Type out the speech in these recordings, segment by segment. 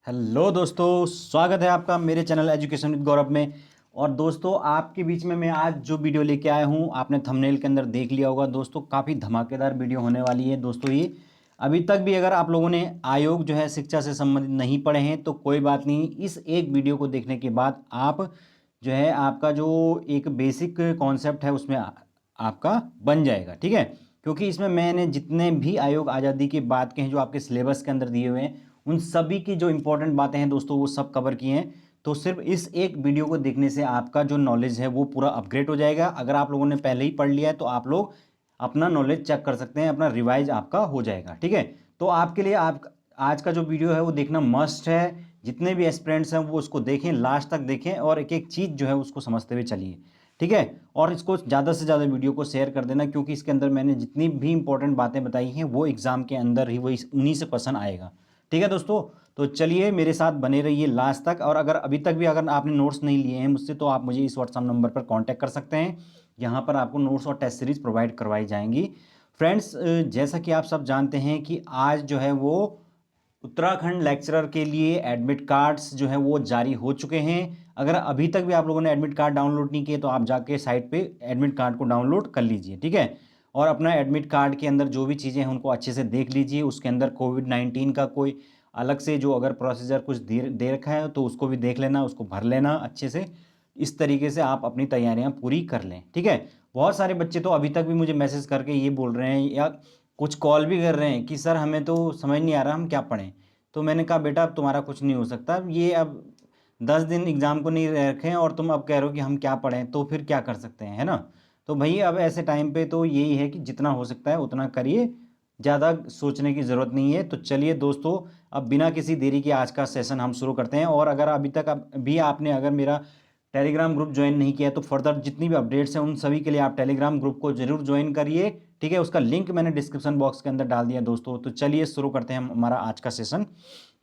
Hello दोस्तों, स्वागत है आपका मेरे चैनल एजुकेशन विद गौरव में। और दोस्तों, आपके बीच में मैं आज जो वीडियो लेके आया हूँ, आपने थंबनेल के अंदर देख लिया होगा दोस्तों, काफ़ी धमाकेदार वीडियो होने वाली है दोस्तों। ये अभी तक भी अगर आप लोगों ने आयोग जो है शिक्षा से संबंधित नहीं पढ़े हैं तो कोई बात नहीं, इस एक वीडियो को देखने के बाद आप जो है आपका जो एक बेसिक कॉन्सेप्ट है उसमें आपका बन जाएगा, ठीक है। क्योंकि इसमें मैंने जितने भी आयोग आज़ादी की बात के हैं जो आपके सिलेबस के अंदर दिए हुए हैं, उन सभी की जो इंपॉर्टेंट बातें हैं दोस्तों वो सब कवर किए हैं। तो सिर्फ इस एक वीडियो को देखने से आपका जो नॉलेज है वो पूरा अपग्रेड हो जाएगा। अगर आप लोगों ने पहले ही पढ़ लिया है तो आप लोग अपना नॉलेज चेक कर सकते हैं, अपना रिवाइज आपका हो जाएगा, ठीक है। तो आपके लिए आप आज का जो वीडियो है वो देखना मस्ट है। जितने भी एस्पिरेंट्स हैं वो उसको देखें, लास्ट तक देखें और एक एक चीज़ जो है उसको समझते हुए चलिए, ठीक है। और इसको ज़्यादा से ज़्यादा वीडियो को शेयर कर देना, क्योंकि इसके अंदर मैंने जितनी भी इंपॉर्टेंट बातें बताई हैं वो एग्जाम के अंदर ही वही उन्हीं से क्वेश्चन आएगा, ठीक है दोस्तों। तो चलिए मेरे साथ बने रहिए लास्ट तक। और अगर अभी तक भी अगर आपने नोट्स नहीं लिए हैं मुझसे तो आप मुझे इस व्हाट्सअप नंबर पर कांटेक्ट कर सकते हैं। यहाँ पर आपको नोट्स और टेस्ट सीरीज प्रोवाइड करवाई जाएंगी। फ्रेंड्स, जैसा कि आप सब जानते हैं कि आज जो है वो उत्तराखंड लेक्चरर के लिए एडमिट कार्ड्स जो है वो जारी हो चुके हैं। अगर अभी तक भी आप लोगों ने एडमिट कार्ड डाउनलोड नहीं किए तो आप जाके साइट पे एडमिट कार्ड को डाउनलोड कर लीजिए, ठीक है। और अपना एडमिट कार्ड के अंदर जो भी चीज़ें हैं उनको अच्छे से देख लीजिए। उसके अंदर कोविड-19 का कोई अलग से जो अगर प्रोसीजर कुछ दे रखा है तो उसको भी देख लेना, उसको भर लेना अच्छे से। इस तरीके से आप अपनी तैयारियां पूरी कर लें, ठीक है। बहुत सारे बच्चे तो अभी तक भी मुझे मैसेज करके ये बोल रहे हैं या कुछ कॉल भी कर रहे हैं कि सर हमें तो समझ नहीं आ रहा हम क्या पढ़ें। तो मैंने कहा बेटा अब तुम्हारा कुछ नहीं हो सकता, ये अब 10 दिन एग्ज़ाम को नहीं रखे और तुम अब कह रहे हो कि हम क्या पढ़ें, तो फिर क्या कर सकते हैं, है ना। तो भाई अब ऐसे टाइम पे तो यही है कि जितना हो सकता है उतना करिए, ज़्यादा सोचने की ज़रूरत नहीं है। तो चलिए दोस्तों, अब बिना किसी देरी के आज का सेशन हम शुरू करते हैं। और अगर अभी तक अभी आपने अगर मेरा टेलीग्राम ग्रुप ज्वाइन नहीं किया है तो फर्दर जितनी भी अपडेट्स हैं उन सभी के लिए आप टेलीग्राम ग्रुप को जरूर ज्वाइन करिए, ठीक है। उसका लिंक मैंने डिस्क्रिप्शन बॉक्स के अंदर डाल दिया दोस्तों। तो चलिए शुरू करते हैं हमारा आज का सेशन।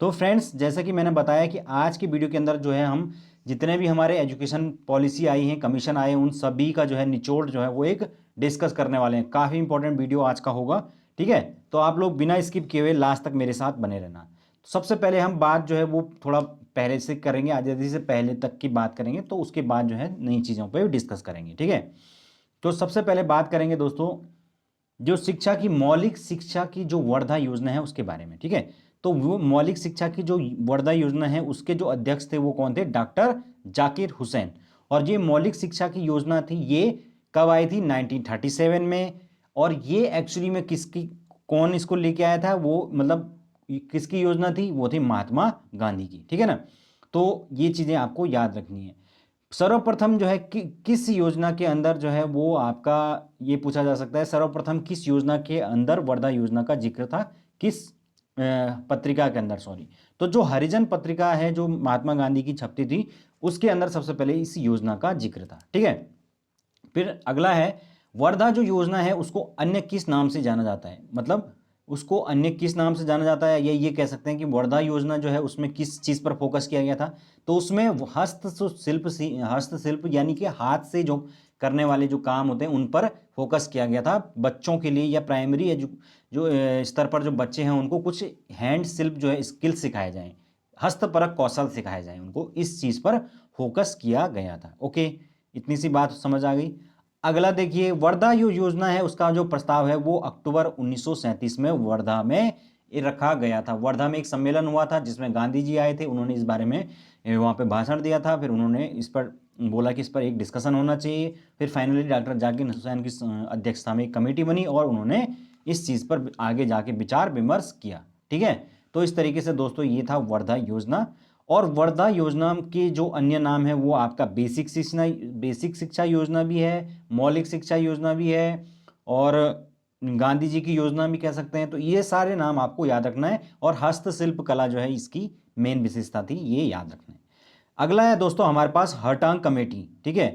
तो फ्रेंड्स, जैसा कि मैंने बताया कि आज की वीडियो के अंदर जो है हम जितने भी हमारे एजुकेशन पॉलिसी आई हैं, कमीशन आए हैं, उन सभी का जो है निचोड़ जो है वो एक डिस्कस करने वाले हैं। काफ़ी इंपॉर्टेंट वीडियो आज का होगा, ठीक है। तो आप लोग बिना स्किप किए हुए लास्ट तक मेरे साथ बने रहना। तो सबसे पहले हम बात जो है वो थोड़ा पहले से करेंगे, आज़ादी से पहले तक की बात करेंगे, तो उसके बाद जो है नई चीज़ों पर डिस्कस करेंगे, ठीक है। तो सबसे पहले बात करेंगे दोस्तों जो शिक्षा की मौलिक शिक्षा की जो वर्धा योजना है उसके बारे में, ठीक है। तो वो मौलिक शिक्षा की जो वर्धा योजना है उसके जो अध्यक्ष थे वो कौन थे? डॉक्टर जाकिर हुसैन। और ये मौलिक शिक्षा की योजना थी, ये कब आई थी? 1937 में। और ये एक्चुअली में किसकी, कौन इसको लेके आया था? वो मतलब किसकी योजना थी? वो थी महात्मा गांधी की, ठीक है ना। तो ये चीज़ें आपको याद रखनी है। सर्वप्रथम जो है किस योजना के अंदर जो है वो आपका ये पूछा जा सकता है, सर्वप्रथम किस योजना के अंदर वर्धा योजना का जिक्र था? किस पत्रिका के अंदर, सॉरी। तो जो हरिजन पत्रिका है जो महात्मा गांधी की छपती थी उसके अंदर सबसे पहले इस योजना का जिक्र था, ठीक है। फिर अगला है वर्धा जो योजना है उसको अन्य किस नाम से जाना जाता है? मतलब उसको अन्य किस नाम से जाना जाता है, या ये कह सकते हैं कि वर्धा योजना जो है उसमें किस चीज़ पर फोकस किया गया था? तो उसमें हस्तशिल्प यानी कि हाथ से जो करने वाले जो काम होते हैं उन पर फोकस किया गया था। बच्चों के लिए या प्राइमरी जो स्तर पर जो बच्चे हैं उनको कुछ हैंड शिल्प जो है स्किल सिखाए जाएं, हस्तपरक कौशल सिखाए जाएं उनको, इस चीज़ पर फोकस किया गया था। ओके, इतनी सी बात समझ आ गई। अगला देखिए, वर्धा जो योजना है उसका जो प्रस्ताव है वो अक्टूबर 1937 में वर्धा में ये रखा गया था। वर्धा में एक सम्मेलन हुआ था जिसमें गांधी जी आए थे, उन्होंने इस बारे में वहाँ पे भाषण दिया था। फिर उन्होंने इस पर बोला कि इस पर एक डिस्कशन होना चाहिए। फिर फाइनली डॉक्टर जाकिर हुसैन की अध्यक्षता में एक कमेटी बनी और उन्होंने इस चीज़ पर आगे जाके विचार विमर्श किया, ठीक है। तो इस तरीके से दोस्तों ये था वर्धा योजना। और वर्धा योजना के जो अन्य नाम है वो आपका बेसिक शिक्षा योजना भी है, मौलिक शिक्षा योजना भी है, और गांधी जी की योजना भी कह सकते हैं। तो ये सारे नाम आपको याद रखना है। और हस्तशिल्प कला जो है इसकी मेन विशेषता थी, ये याद रखना है। अगला है दोस्तों हमारे पास हरटांग कमेटी, ठीक है।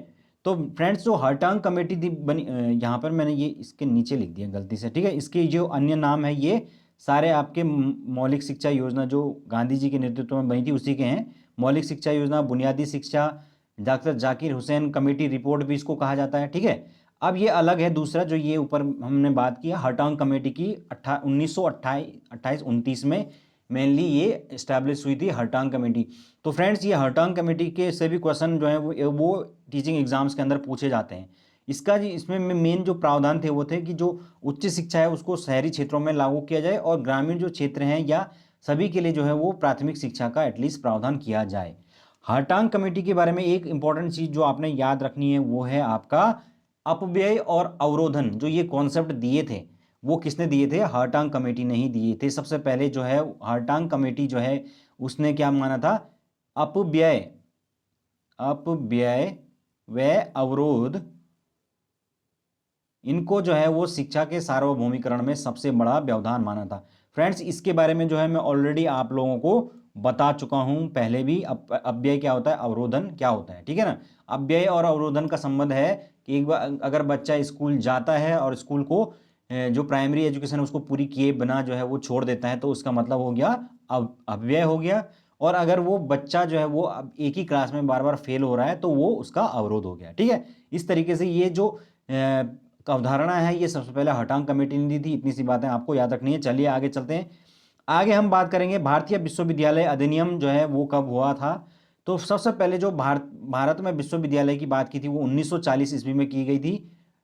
तो फ्रेंड्स जो हरटांग कमेटी थी बनी, यहाँ पर मैंने ये इसके नीचे लिख दिया गलती से, ठीक है। इसके जो अन्य नाम है ये सारे आपके मौलिक शिक्षा योजना जो गांधी जी के नेतृत्व में बनी थी उसी के हैं। मौलिक शिक्षा योजना, बुनियादी शिक्षा, doctor Zakir Hussain committee report भी इसको कहा जाता है, ठीक है। अब ये अलग है दूसरा जो ये ऊपर हमने बात किया हरटांग कमेटी की 1928-29 में मेनली ये इस्टेब्लिश हुई थी हर्टांग कमेटी। तो फ्रेंड्स ये हर्टांग कमेटी के सभी क्वेश्चन जो है वो टीचिंग एग्जाम्स के अंदर पूछे जाते हैं। इसका इसमें मेन जो प्रावधान थे वो थे कि जो उच्च शिक्षा है उसको शहरी क्षेत्रों में लागू किया जाए और ग्रामीण जो क्षेत्र हैं या सभी के लिए जो है वो प्राथमिक शिक्षा का एटलीस्ट प्रावधान किया जाए। हर्टांग कमेटी के बारे में एक इंपॉर्टेंट चीज जो आपने याद रखनी है वो है आपका अपव्यय और अवरोधन। जो ये कॉन्सेप्ट दिए थे वो किसने दिए थे? हर्टांग कमेटी ने ही दिए थे। सबसे पहले जो है हर्टांग कमेटी जो है उसने क्या माना था? अपव्यय अपव्यय व अवरोध, इनको जो है वो शिक्षा के सार्वभौमिकरण में सबसे बड़ा व्यवधान माना था। फ्रेंड्स इसके बारे में जो है मैं ऑलरेडी आप लोगों को बता चुका हूं पहले भी। अपव्यय क्या होता है, अवरोधन क्या होता है, ठीक है ना। अपव्यय और अवरोधन का संबंध है कि एक बार अगर बच्चा स्कूल जाता है और स्कूल को जो प्राइमरी एजुकेशन है उसको पूरी किए बिना जो है वो छोड़ देता है तो उसका मतलब हो गया अपव्यय हो गया। और अगर वो बच्चा जो है वो अब एक ही क्लास में बार बार फेल हो रहा है तो वो उसका अवरोध हो गया, ठीक है। इस तरीके से ये जो अवधारणा है ये सबसे पहले हर्टांग कमेटी ने दी थी। इतनी सी बातें आपको याद रखनी है। चलिए आगे चलते हैं। आगे हम बात करेंगे भारतीय विश्वविद्यालय अधिनियम जो है वो कब हुआ था। तो सबसे पहले जो भारत में विश्वविद्यालय की बात की थी वो 1940 ईस्वी में की गई थी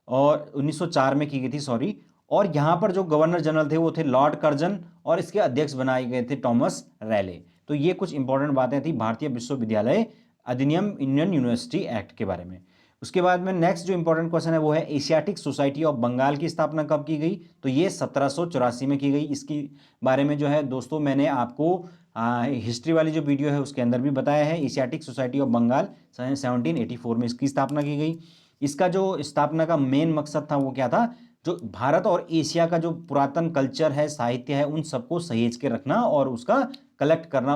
और 1904 में की गई थी, सॉरी। और यहाँ पर जो गवर्नर जनरल थे वो थे लॉर्ड कर्जन और इसके अध्यक्ष बनाए गए थे थॉमस रैले। तो ये कुछ इंपॉर्टेंट बातें थी भारतीय विश्वविद्यालय अधिनियम, इंडियन यूनिवर्सिटी एक्ट के बारे में। उसके बाद में नेक्स्ट जो इंपॉर्टेंट क्वेश्चन है वो है एशियाटिक सोसाइटी ऑफ बंगाल की स्थापना कब की गई। तो ये 1784 में की गई। इसकी बारे में जो है दोस्तों मैंने आपको हिस्ट्री वाली जो वीडियो है उसके अंदर भी बताया है। एशियाटिक सोसाइटी ऑफ बंगाल 1784 में इसकी स्थापना की गई। इसका जो स्थापना का मेन मकसद था वो क्या था? जो भारत और एशिया का जो पुरातन कल्चर है, साहित्य है, उन सबको सहेज के रखना और उसका कलेक्ट करना,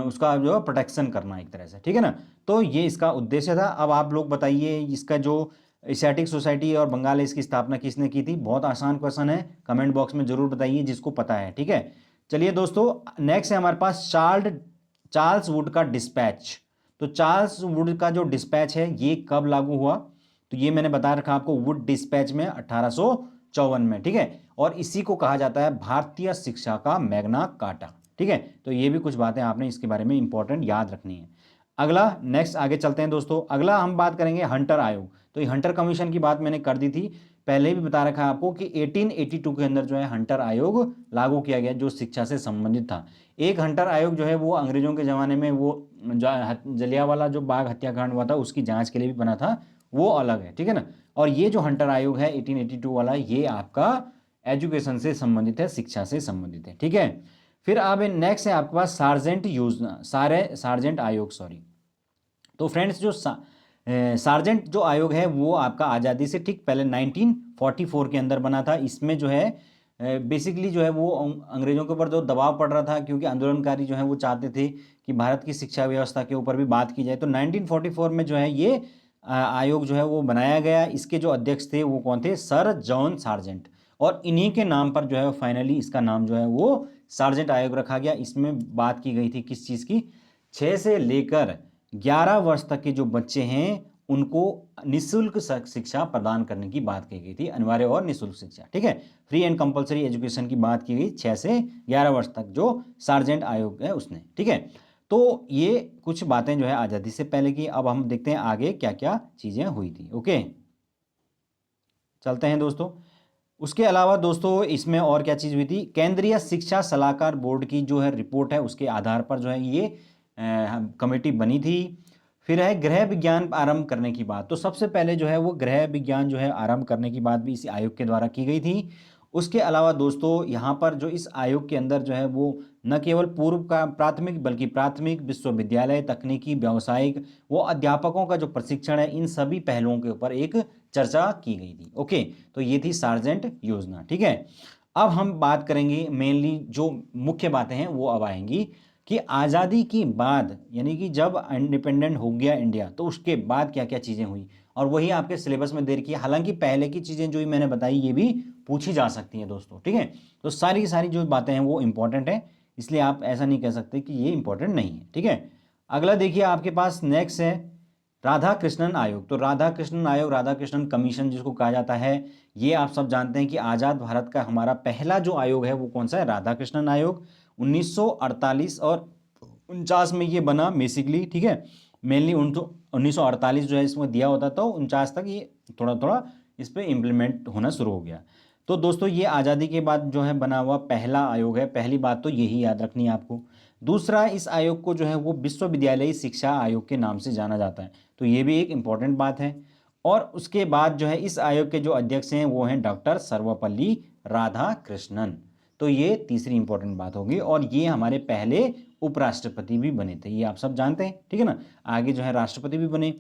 उसका जो प्रोटेक्शन करना एक तरह से, ठीक है ना। तो ये इसका उद्देश्य था। अब आप लोग बताइए इसका जो एशियाटिक सोसाइटी और बंगाल है इसकी स्थापना किसने की थी? बहुत आसान क्वेश्चन है, कमेंट बॉक्स में जरूर बताइए जिसको पता है, ठीक है। चलिए दोस्तों नेक्स्ट है हमारे पास चार्ल्स वुड का डिस्पैच। तो चार्ल्स वुड का जो डिस्पैच है ये कब लागू हुआ? तो ये मैंने बता रखा आपको, वुड डिस्पैच में 1854 में, ठीक है। और इसी को कहा जाता है भारतीय शिक्षा का मैग्ना कार्टा, ठीक है। तो ये भी कुछ बातें आपने इसके बारे में इंपॉर्टेंट याद रखनी है। अगला नेक्स्ट आगे चलते हैं दोस्तों। अगला हम बात करेंगे हंटर आयोग। तो ये हंटर कमीशन की बात मैंने कर दी थी, पहले भी बता रखा है आपको कि 1882 के अंदर जो है हंटर आयोग लागू किया गया जो शिक्षा से संबंधित था। एक हंटर आयोग जो है वो अंग्रेजों के ज़माने में वो जलियांवाला जो बाग हत्याकांड हुआ था उसकी जांच के लिए भी बना था, वो अलग है, ठीक है ना। और ये जो हंटर आयोग है 1882 वाला ये आपका एजुकेशन से संबंधित है, शिक्षा से संबंधित है, ठीक है। फिर अब नेक्स्ट है आपके पास सार्जेंट योजना, सार्जेंट आयोग, सॉरी। तो फ्रेंड्स जो सार्जेंट जो आयोग है वो आपका आज़ादी से ठीक पहले 1944 के अंदर बना था। इसमें जो है बेसिकली जो है वो अंग्रेजों के ऊपर जो दबाव पड़ रहा था क्योंकि आंदोलनकारी जो है वो चाहते थे कि भारत की शिक्षा व्यवस्था के ऊपर भी बात की जाए। तो 1944 में जो है ये आयोग जो है वो बनाया गया। इसके जो अध्यक्ष थे वो कौन थे? Sir John sergeant. और इन्हीं के नाम पर जो है फाइनली इसका नाम जो है वो सार्जेंट आयोग रखा गया। इसमें बात की गई थी किस चीज़ की? 6 से लेकर 11 वर्ष तक के जो बच्चे हैं उनको निःशुल्क शिक्षा प्रदान करने की बात की गई थी, अनिवार्य और निःशुल्क शिक्षा, ठीक है। फ्री एंड कंपलसरी एजुकेशन की बात की गई 6 से 11 वर्ष तक जो सार्जेंट आयोग है उसने, ठीक है। तो ये कुछ बातें जो है आज़ादी से पहले की। अब हम देखते हैं आगे क्या क्या चीज़ें हुई थी, ओके। चलते हैं दोस्तों। उसके अलावा दोस्तों इसमें और क्या चीज़ हुई थी? केंद्रीय शिक्षा सलाहकार बोर्ड की जो है रिपोर्ट है उसके आधार पर जो है ये कमेटी बनी थी। फिर है गृह विज्ञान आरंभ करने की बात। तो सबसे पहले जो है वो गृह विज्ञान जो है आरंभ करने की बात भी इस आयोग के द्वारा की गई थी। उसके अलावा दोस्तों यहाँ पर जो इस आयोग के अंदर जो है वो न केवल पूर्व का प्राथमिक बल्कि प्राथमिक, विश्वविद्यालय, तकनीकी, व्यावसायिक, वो अध्यापकों का जो प्रशिक्षण है इन सभी पहलुओं के ऊपर एक चर्चा की गई थी, ओके। तो ये थी सार्जेंट योजना, ठीक है। अब हम बात करेंगे मेनली जो मुख्य बातें हैं वो अब आएंगी कि आज़ादी के बाद यानी कि जब इंडिपेंडेंट हो गया इंडिया तो उसके बाद क्या क्या चीज़ें हुई, और वही आपके सिलेबस में दे रखी है। हालांकि पहले की चीज़ें जो मैंने बताई ये भी पूछी जा सकती हैं दोस्तों, ठीक है। तो सारी की सारी जो बातें हैं वो इंपॉर्टेंट है, इसलिए आप ऐसा नहीं कह सकते कि ये इंपॉर्टेंट नहीं है, ठीक है। अगला देखिए आपके पास नेक्स्ट है राधा कृष्णन आयोग, तो राधा कृष्णन आयोग, राधा कृष्णन कमीशन जिसको कहा जाता है, ये आप सब जानते हैं कि आज़ाद भारत का हमारा पहला जो आयोग है वो कौन सा है, राधा कृष्णन आयोग। 1948 और 49 में ये बना बेसिकली, ठीक है। मेनली 1948 जो है इसमें दिया होता, तो 49 तक ये थोड़ा थोड़ा इस पर इम्प्लीमेंट होना शुरू हो गया। तो दोस्तों ये आज़ादी के बाद जो है बना हुआ पहला आयोग है, पहली बात तो यही याद रखनी है आपको। दूसरा, इस आयोग को जो है वो विश्वविद्यालयी शिक्षा आयोग के नाम से जाना जाता है, तो ये भी एक इम्पॉर्टेंट बात है। और उसके बाद जो है इस आयोग के जो अध्यक्ष हैं वो हैं डॉक्टर सर्वपल्ली राधाकृष्णन, तो ये तीसरी इंपॉर्टेंट बात होगी। और ये हमारे पहले उपराष्ट्रपति भी बने थे, ये आप सब जानते हैं, ठीक है ना। आगे जो है राष्ट्रपति भी बने।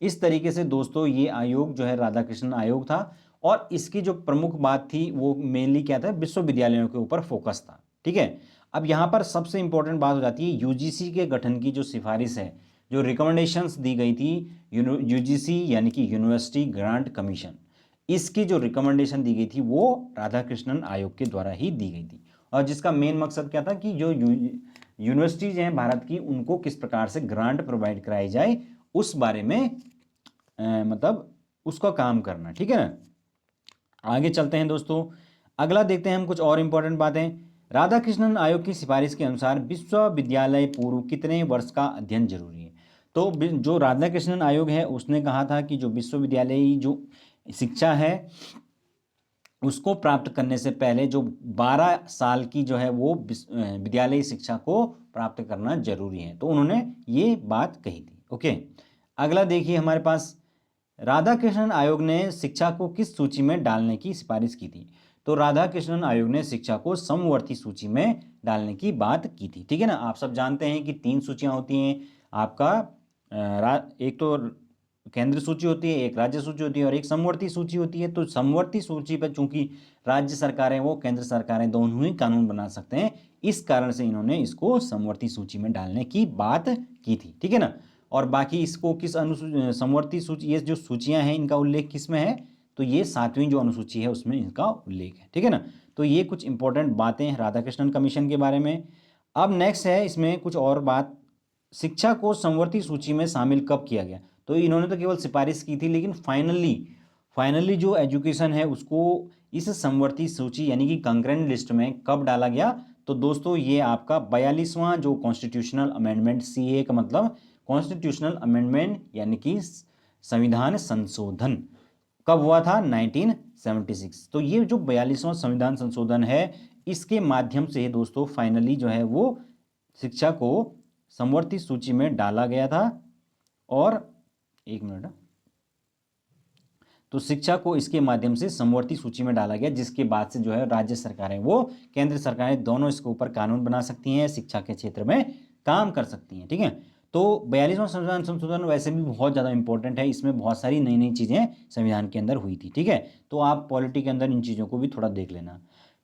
इस तरीके से दोस्तों ये आयोग जो है राधाकृष्णन आयोग था, और इसकी जो प्रमुख बात थी वो मेनली क्या था, विश्वविद्यालयों के ऊपर फोकस था, ठीक है। अब यहाँ पर सबसे इंपॉर्टेंट बात हो जाती है यूजीसी के गठन की जो सिफारिश है, जो रिकमेंडेशंस दी गई थी यूजीसी यानी कि यूनिवर्सिटी ग्रांट कमीशन, इसकी जो रिकमेंडेशन दी गई थी वो राधाकृष्णन आयोग के द्वारा ही दी गई थी। और जिसका मेन मकसद क्या था कि जो यूनिवर्सिटीज हैं भारत की उनको किस प्रकार से ग्रांट प्रोवाइड कराई जाए उस बारे में मतलब उसका काम करना, ठीक है ना। आगे चलते हैं दोस्तों, अगला देखते हैं हम कुछ और इंपॉर्टेंट बातें। राधाकृष्णन आयोग की सिफारिश के अनुसार विश्वविद्यालय पूर्व कितने वर्ष का अध्ययन जरूरी है। तो जो राधाकृष्णन आयोग है उसने कहा था कि जो विश्वविद्यालयी जो शिक्षा है उसको प्राप्त करने से पहले जो 12 साल की जो है वो विद्यालयी शिक्षा को प्राप्त करना जरूरी है, तो उन्होंने ये बात कही थी। ओके, अगला देखिए हमारे पास, राधाकृष्णन आयोग ने शिक्षा को किस सूची में डालने की सिफारिश की थी। तो राधाकृष्णन आयोग ने शिक्षा को समवर्ती सूची में डालने की बात की थी, ठीक है ना। आप सब जानते हैं कि 3 सूचियां होती हैं आपका, एक तो केंद्र सूची होती है, एक राज्य सूची होती है और एक समवर्ती सूची होती है। तो समवर्ती सूची पर चूंकि राज्य सरकारें वो केंद्र सरकारें दोनों ही कानून बना सकते हैं, इस कारण से इन्होंने इसको समवर्ती सूची में डालने की बात की थी, ठीक है ना। और बाकी इसको किस समवर्ती सूची, ये जो सूचियां हैं इनका उल्लेख किस में है, तो ये 7वीं जो अनुसूची है उसमें इनका उल्लेख है, ठीक है ना। तो ये कुछ इंपॉर्टेंट बातें हैं राधाकृष्णन कमीशन के बारे में। अब नेक्स्ट है इसमें कुछ और बात, शिक्षा को समवर्ती सूची में शामिल कब किया गया। तो इन्होंने तो केवल सिफारिश की थी, लेकिन फाइनली जो एजुकेशन है उसको इस समवर्ती सूची यानी कि कंकरेंट लिस्ट में कब डाला गया। तो दोस्तों ये आपका 42वां जो कॉन्स्टिट्यूशनल अमेंडमेंट, सीए का मतलब कॉन्स्टिट्यूशनल अमेंडमेंट यानी कि संविधान संशोधन, कब हुआ था, 1976। तो ये जो 42वां संविधान संशोधन है इसके माध्यम से दोस्तों फाइनली जो है वो शिक्षा को समवर्ती सूची में डाला गया था। और एक मिनट, तो शिक्षा को इसके माध्यम से समवर्ती सूची में डाला गया, जिसके बाद से जो है राज्य सरकारें वो केंद्र सरकारें दोनों इसके ऊपर कानून बना सकती हैं, शिक्षा के क्षेत्र में काम कर सकती हैं, ठीक है। तो 42वां संविधान संशोधन वैसे भी बहुत ज़्यादा इंपॉर्टेंट है, इसमें बहुत सारी नई नई चीज़ें संविधान के अंदर हुई थी, ठीक है। तो आप पॉलिटी के अंदर इन चीज़ों को भी थोड़ा देख लेना।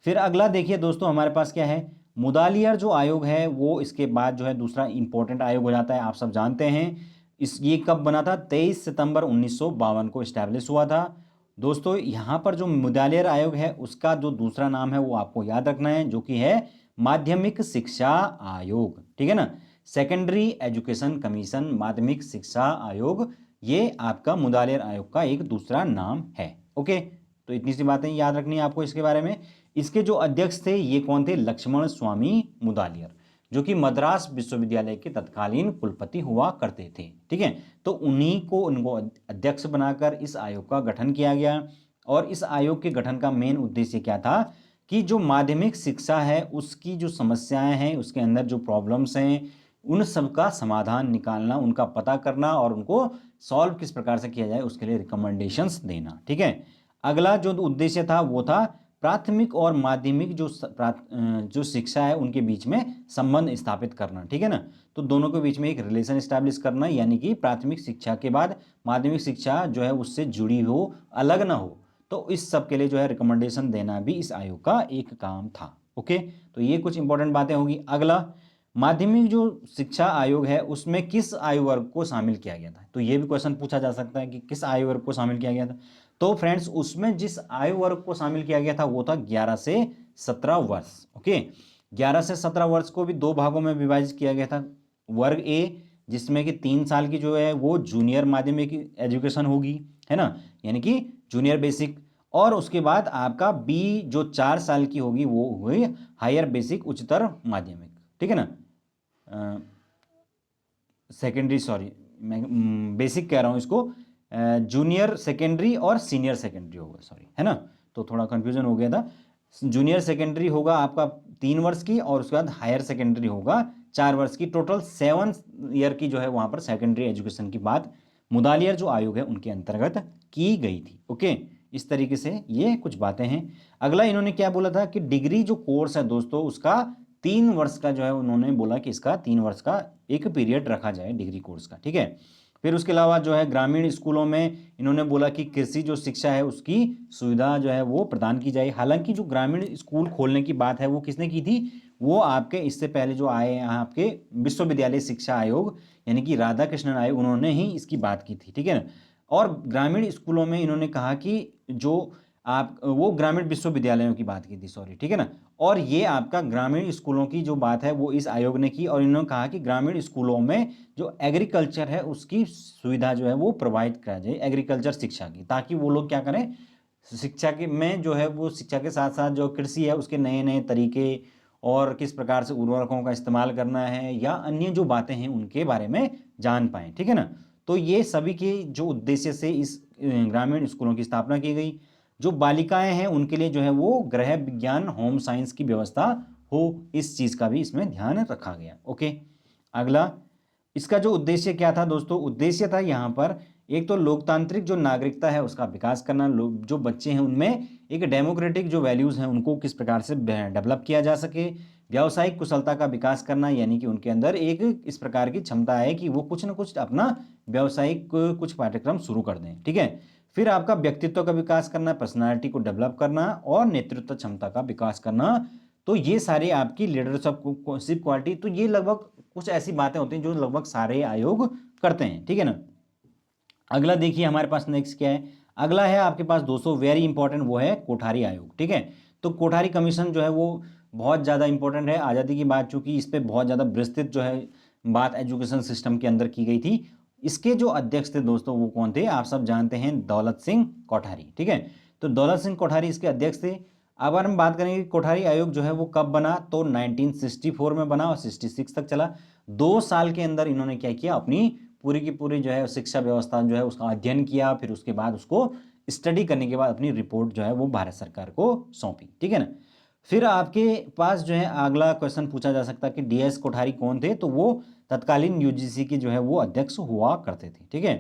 फिर अगला देखिए दोस्तों हमारे पास क्या है, मुदालियर जो आयोग है वो इसके बाद जो है दूसरा इंपॉर्टेंट आयोग हो जाता है, आप सब जानते हैं। ये कब बना था, 23 सितंबर 1952 को इस्टेब्लिश हुआ था। दोस्तों यहाँ पर जो मुदालियर आयोग है उसका जो दूसरा नाम है वो आपको याद रखना है, जो कि है माध्यमिक शिक्षा आयोग, ठीक है ना। सेकेंडरी एजुकेशन कमीशन, माध्यमिक शिक्षा आयोग, ये आपका मुदालियर आयोग का एक दूसरा नाम है। ओके, तो इतनी सी बातें याद रखनी है आपको इसके बारे में। इसके जो अध्यक्ष थे ये कौन थे, लक्ष्मण स्वामी मुदालियर, जो कि मद्रास विश्वविद्यालय के तत्कालीन कुलपति हुआ करते थे, ठीक है। तो उन्हीं को उनको अध्यक्ष बनाकर इस आयोग का गठन किया गया। और इस आयोग के गठन का मेन उद्देश्य क्या था कि जो माध्यमिक शिक्षा है उसकी जो समस्याएं हैं, उसके अंदर जो प्रॉब्लम्स हैं, उन सब का समाधान निकालना, उनका पता करना और उनको सॉल्व किस प्रकार से किया जाए उसके लिए रिकमेंडेशंस देना, ठीक है। अगला जो उद्देश्य था वो था प्राथमिक और माध्यमिक जो शिक्षा है उनके बीच में संबंध स्थापित करना, ठीक है ना। तो दोनों के बीच में एक रिलेशन स्टैब्लिश करना, यानी कि प्राथमिक शिक्षा के बाद माध्यमिक शिक्षा जो है उससे जुड़ी हो, अलग ना हो। तो इस सब के लिए जो है रिकमेंडेशन देना भी इस आयोग का एक काम था। ओके, तो ये कुछ इंपॉर्टेंट बातें होगी। अगला, माध्यमिक जो शिक्षा आयोग है उसमें किस आयु वर्ग को शामिल किया गया था। तो ये भी क्वेश्चन पूछा जा सकता है कि किस आयु वर्ग को शामिल किया गया था। तो फ्रेंड्स उसमें जिस आयु वर्ग को शामिल किया गया था वो था 11 से 17 वर्ष। ओके, 11 से 17 वर्ष को भी दो भागों में विभाजित किया गया था, वर्ग ए जिसमें कि 3 साल की जो है वो जूनियर माध्यमिक एजुकेशन होगी, है ना, यानी कि जूनियर बेसिक। और उसके बाद आपका बी जो 4 साल की होगी वो हुई हायर बेसिक उच्चतर माध्यमिक, ठीक है ना, सेकेंडरी, सॉरी मैं बेसिक कह रहा हूँ इसको, जूनियर सेकेंडरी और सीनियर सेकेंडरी होगा, सॉरी, है ना, तो थोड़ा कंफ्यूजन हो गया था। जूनियर सेकेंडरी होगा आपका 3 वर्ष की, और उसके बाद हायर सेकेंडरी होगा 4 वर्ष की। टोटल 7 ईयर की जो है वहाँ पर सेकेंडरी एजुकेशन की बात मुदालियर जो आयोग है उनके अंतर्गत की गई थी। ओके, इस तरीके से ये कुछ बातें हैं। अगला इन्होंने क्या बोला था कि डिग्री जो कोर्स है दोस्तों उसका 3 वर्ष का जो है, उन्होंने बोला कि इसका 3 वर्ष का एक पीरियड रखा जाए डिग्री कोर्स का, ठीक है। फिर उसके अलावा जो है ग्रामीण स्कूलों में इन्होंने बोला कि कृषि जो शिक्षा है उसकी सुविधा जो है वो प्रदान की जाए। हालांकि जो ग्रामीण स्कूल खोलने की बात है वो किसने की थी, वो आपके इससे पहले जो आए यहाँ आपके विश्वविद्यालय शिक्षा आयोग यानी कि राधा कृष्णन आयोग, उन्होंने ही इसकी बात की थी, ठीक है ना। और ग्रामीण स्कूलों में इन्होंने कहा कि जो आप वो ग्रामीण विश्वविद्यालयों की बात की थी, सॉरी, ठीक है ना। और ये आपका ग्रामीण स्कूलों की जो बात है वो इस आयोग ने की, और इन्होंने कहा कि ग्रामीण स्कूलों में जो एग्रीकल्चर है उसकी सुविधा जो है वो प्रोवाइड करा जाए, एग्रीकल्चर शिक्षा की, ताकि वो लोग क्या करें, शिक्षा के में जो है वो शिक्षा के साथ साथ जो कृषि है उसके नए नए तरीके और किस प्रकार से उर्वरकों का इस्तेमाल करना है या अन्य जो बातें हैं उनके बारे में जान पाएँ, ठीक है ना। तो ये सभी के जो उद्देश्य से इस ग्रामीण स्कूलों की स्थापना की गई। जो बालिकाएं हैं उनके लिए जो है वो गृह विज्ञान होम साइंस की व्यवस्था हो, इस चीज़ का भी इसमें ध्यान रखा गया। ओके, अगला इसका जो उद्देश्य क्या था दोस्तों, उद्देश्य था यहाँ पर एक तो लोकतांत्रिक जो नागरिकता है उसका विकास करना, लोग जो बच्चे हैं उनमें एक डेमोक्रेटिक जो वैल्यूज़ हैं उनको किस प्रकार से डेवलप किया जा सके, व्यावसायिक कुशलता का विकास करना, यानी कि उनके अंदर एक इस प्रकार की क्षमता है कि वो कुछ ना कुछ अपना व्यावसायिक कुछ पाठ्यक्रम शुरू कर दें, ठीक है। फिर आपका व्यक्तित्व का विकास करना, पर्सनालिटी को डेवलप करना और नेतृत्व क्षमता का विकास करना। तो ये सारे आपकी लीडरशिप क्वालिटी, तो ये लगभग कुछ ऐसी बातें होती हैं जो लगभग सारे आयोग करते हैं, ठीक है ना। अगला देखिए हमारे पास नेक्स्ट क्या है, अगला है आपके पास दोस्तों वेरी इंपॉर्टेंट, वो है कोठारी आयोग, ठीक है। तो कोठारी कमीशन जो है वो बहुत ज़्यादा इंपॉर्टेंट है। आज़ादी की बात चूंकि इस पर बहुत ज़्यादा विस्तृत जो है बात एजुकेशन सिस्टम के अंदर की गई थी। इसके जो अध्यक्ष थे दोस्तों वो कौन थे, आप सब जानते हैं, दौलत सिंह कोठारी, ठीक है। तो दौलत सिंह कोठारी इसके अध्यक्ष थे। अब अगर हम बात करेंगे कोठारी आयोग जो है वो कब बना, तो 1964 में बना और 66 तक चला। 2 साल के अंदर इन्होंने क्या किया, अपनी पूरी की पूरी जो है शिक्षा व्यवस्था जो है उसका अध्ययन किया, फिर उसके बाद उसको स्टडी करने के बाद अपनी रिपोर्ट जो है वो भारत सरकार को सौंपी, ठीक है ना। फिर आपके पास जो है अगला क्वेश्चन पूछा जा सकता है कि डीएस कोठारी कौन थे, तो वो तत्कालीन यूजीसी के जो है वो अध्यक्ष हुआ करते थे, ठीक है।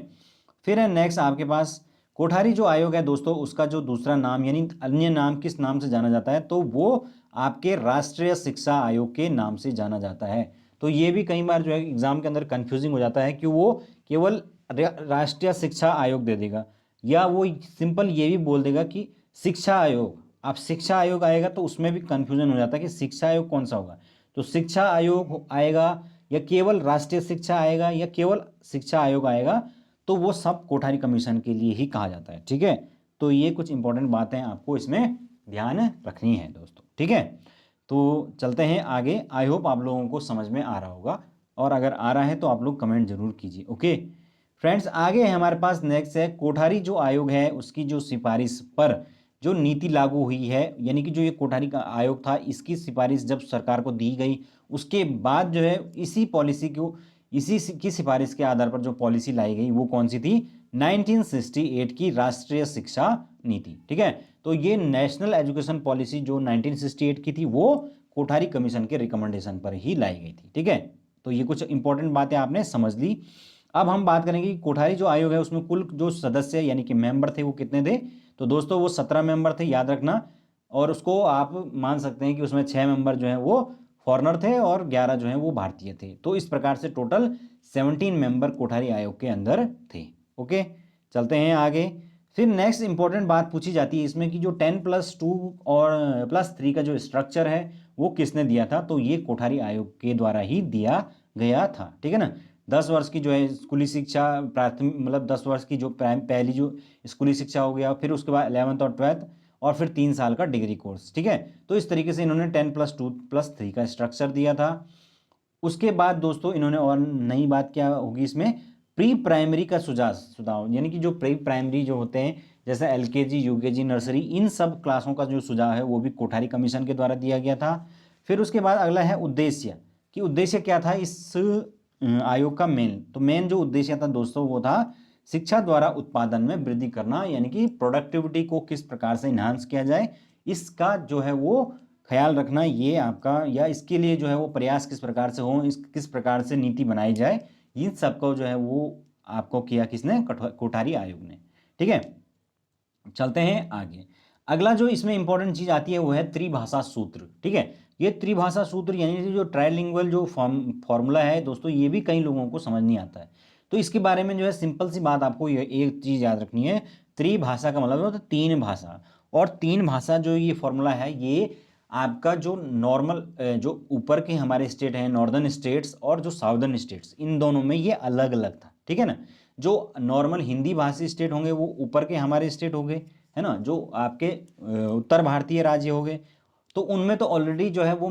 फिर है नेक्स्ट आपके पास कोठारी जो आयोग है दोस्तों उसका जो दूसरा नाम यानी अन्य नाम किस नाम से जाना जाता है, तो वो आपके राष्ट्रीय शिक्षा आयोग के नाम से जाना जाता है। तो ये भी कई बार जो है एग्जाम के अंदर कंफ्यूजिंग हो जाता है कि वो केवल राष्ट्रीय शिक्षा आयोग दे देगा या वो सिंपल ये भी बोल देगा कि शिक्षा आयोग। अब शिक्षा आयोग आएगा तो उसमें भी कंफ्यूजन हो जाता है कि शिक्षा आयोग कौन सा होगा, तो शिक्षा आयोग आएगा या केवल राष्ट्रीय शिक्षा आएगा या केवल शिक्षा आयोग आएगा, तो वो सब कोठारी कमीशन के लिए ही कहा जाता है, ठीक है। तो ये कुछ इंपॉर्टेंट बातें आपको इसमें ध्यान रखनी है दोस्तों, ठीक है। तो चलते हैं आगे, आई होप आप लोगों को समझ में आ रहा होगा, और अगर आ रहा है तो आप लोग कमेंट जरूर कीजिए। ओके फ्रेंड्स, आगे है हमारे पास नेक्स्ट है कोठारी जो आयोग है उसकी जो सिफारिश पर जो नीति लागू हुई है, यानी कि जो ये कोठारी का आयोग था इसकी सिफारिश जब सरकार को दी गई उसके बाद जो है इसी पॉलिसी को इसी की सिफारिश के आधार पर जो पॉलिसी लाई गई वो कौन सी थी, 1968 की राष्ट्रीय शिक्षा नीति, ठीक है। तो ये नेशनल एजुकेशन पॉलिसी जो 1968 की थी वो कोठारी कमीशन के रिकमेंडेशन पर ही लाई गई थी, ठीक है। तो ये कुछ इंपॉर्टेंट बातें आपने समझ ली। अब हम बात करेंगे कि कोठारी जो आयोग है उसमें कुल जो सदस्य यानी कि मेंबर थे वो कितने थे, तो दोस्तों वो 17 मेंबर थे, याद रखना। और उसको आप मान सकते हैं कि उसमें 6 मेंबर जो हैं वो फॉरेनर थे और 11 जो हैं वो भारतीय थे। तो इस प्रकार से टोटल 17 मेंबर कोठारी आयोग के अंदर थे। ओके, चलते हैं आगे। फिर नेक्स्ट इंपॉर्टेंट बात पूछी जाती है इसमें कि जो 10+2 और +3 का जो स्ट्रक्चर है वो किसने दिया था, तो ये कोठारी आयोग के द्वारा ही दिया गया था, ठीक है ना। 10 वर्ष की जो है स्कूली शिक्षा, प्राथमिक मतलब 10 वर्ष की जो पहली जो स्कूली शिक्षा हो गया, फिर उसके बाद 11th और 12th, और फिर 3 साल का डिग्री कोर्स, ठीक है। तो इस तरीके से इन्होंने 10+2+3 का स्ट्रक्चर दिया था। उसके बाद दोस्तों इन्होंने और नई बात क्या होगी इसमें, प्री प्राइमरी का सुझाव, यानी कि जो प्री प्राइमरी जो होते हैं जैसे एलकेजी, यूकेजी, नर्सरी, इन सब क्लासों का जो सुझाव है वो भी कोठारी कमीशन के द्वारा दिया गया था। फिर उसके बाद अगला है उद्देश्य, कि उद्देश्य क्या था इस आयोग का मेन, तो मेन जो उद्देश्य था दोस्तों वो था शिक्षा द्वारा उत्पादन में वृद्धि करना, यानी कि प्रोडक्टिविटी को किस प्रकार से इन्हांस किया जाए इसका जो है वो ख्याल रखना, ये आपका, या इसके लिए जो है वो प्रयास किस प्रकार से हो, इस किस प्रकार से नीति बनाई जाए, इन सबको जो है वो आपको किया किसने, कोठारी आयोग ने। ठीक है, चलते हैं आगे। अगला जो इसमें इंपॉर्टेंट चीज आती है वो है त्रिभाषा सूत्र। ठीक है, ये त्रिभाषा सूत्र यानी जो ट्राइलिंगुअल जो फॉर्मूला है दोस्तों, ये भी कई लोगों को समझ नहीं आता है, तो इसके बारे में जो है सिंपल सी बात आपको ये एक चीज याद रखनी है, त्रिभाषा का मतलब होता है तीन भाषा, और तीन भाषा जो ये फॉर्मूला है ये आपका जो नॉर्मल जो ऊपर के हमारे स्टेट हैं नॉर्दर्न स्टेट्स और जो साउदर्न स्टेट्स, इन दोनों में ये अलग अलग था। ठीक है ना, जो नॉर्मल हिंदी भाषी स्टेट होंगे वो ऊपर के हमारे स्टेट हो गए, है ना, जो आपके उत्तर भारतीय राज्य हो गए, तो उनमें तो ऑलरेडी जो है वो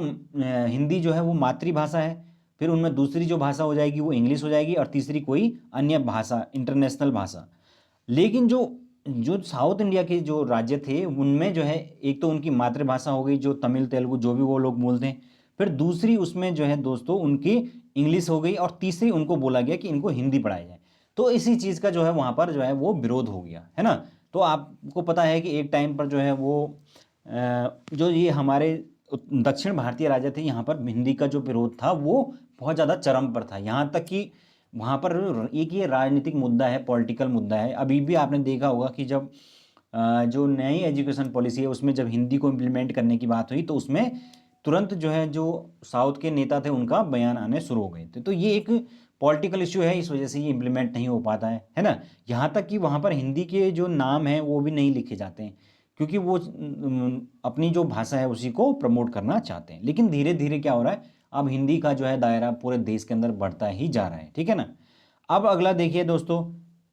हिंदी जो है वो मातृभाषा है, फिर उनमें दूसरी जो भाषा हो जाएगी वो इंग्लिश हो जाएगी, और तीसरी कोई अन्य भाषा, इंटरनेशनल भाषा। लेकिन जो जो साउथ इंडिया के जो राज्य थे उनमें जो है एक तो उनकी मातृभाषा हो गई जो तमिल तेलुगु जो भी वो लोग बोलते हैं, फिर दूसरी उसमें जो है दोस्तों उनकी इंग्लिश हो गई, और तीसरी उनको बोला गया कि इनको हिंदी पढ़ाई जाए, तो इसी चीज़ का जो है वहाँ पर जो है वो विरोध हो गया, है ना। तो आपको पता है कि एक टाइम पर जो है वो जो ये हमारे दक्षिण भारतीय राज्य थे यहाँ पर हिंदी का जो विरोध था वो बहुत ज़्यादा चरम पर था, यहाँ तक कि वहाँ पर एक ये राजनीतिक मुद्दा है, पॉलिटिकल मुद्दा है। अभी भी आपने देखा होगा कि जब जो नई एजुकेशन पॉलिसी है उसमें जब हिंदी को इम्प्लीमेंट करने की बात हुई तो उसमें तुरंत जो है जो साउथ के नेता थे उनका बयान आने शुरू हो गए थे, तो ये एक पॉलिटिकल इश्यू है, इस वजह से ये इम्प्लीमेंट नहीं हो पाता है ना। यहाँ तक कि वहाँ पर हिंदी के जो नाम हैं वो भी नहीं लिखे जाते हैं, क्योंकि वो अपनी जो भाषा है उसी को प्रमोट करना चाहते हैं। लेकिन धीरे धीरे क्या हो रहा है, अब हिंदी का जो है दायरा पूरे देश के अंदर बढ़ता ही जा रहा है। ठीक है ना। अब अगला देखिए दोस्तों,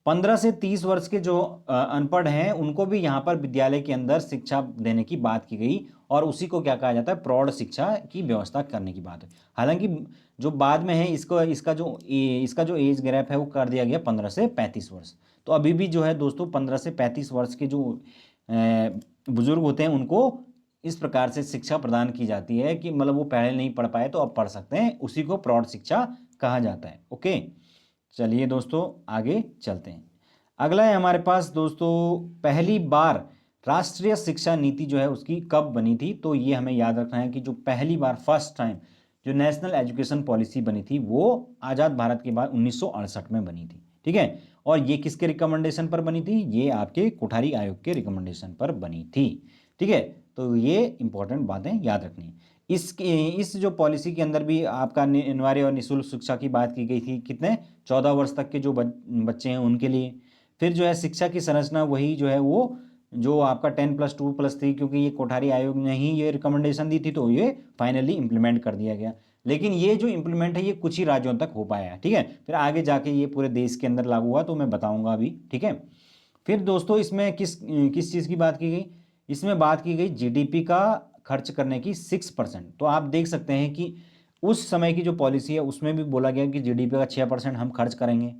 15 से 30 वर्ष के जो अनपढ़ हैं उनको भी यहाँ पर विद्यालय के अंदर शिक्षा देने की बात की गई, और उसी को क्या कहा जाता है, प्रौढ़ शिक्षा की व्यवस्था करने की बात है। हालांकि जो बाद में है इसको इसका जो एज गैप है वो कर दिया गया 15 से 35 वर्ष। तो अभी भी जो है दोस्तों 15 से 35 वर्ष के जो बुजुर्ग होते हैं उनको इस प्रकार से शिक्षा प्रदान की जाती है कि मतलब वो पहले नहीं पढ़ पाए तो अब पढ़ सकते हैं, उसी को प्रौढ़ शिक्षा कहा जाता है। ओके, चलिए दोस्तों आगे चलते हैं। अगला है हमारे पास दोस्तों, पहली बार राष्ट्रीय शिक्षा नीति जो है उसकी कब बनी थी, तो ये हमें याद रखना है कि जो पहली बार फर्स्ट टाइम जो नेशनल एजुकेशन पॉलिसी बनी थी वो आज़ाद भारत के बाद 1968 में बनी थी। ठीक है, और ये किसके रिकमेंडेशन पर बनी थी, ये आपके कोठारी आयोग के रिकमेंडेशन पर बनी थी। ठीक है, तो ये इंपॉर्टेंट बातें याद रखनी है। इस जो पॉलिसी के अंदर भी आपका अनिवार्य और निःशुल्क शिक्षा की बात की गई थी, कितने 14 वर्ष तक के जो बच्चे हैं उनके लिए। फिर जो है शिक्षा की संरचना वही जो है वो जो आपका 10+2+3, क्योंकि ये कोठारी आयोग ने ही ये रिकमेंडेशन दी थी तो ये फाइनली इंप्लीमेंट कर दिया गया। लेकिन ये जो इंप्लीमेंट है ये कुछ ही राज्यों तक हो पाया है। ठीक है, फिर आगे जाके ये पूरे देश के अंदर लागू हुआ तो मैं बताऊंगा अभी। ठीक है, फिर दोस्तों इसमें किस किस चीज़ की बात की गई, इसमें बात की गई जीडीपी का खर्च करने की 6%। तो आप देख सकते हैं कि उस समय की जो पॉलिसी है उसमें भी बोला गया कि जीडीपी का 6% हम खर्च करेंगे,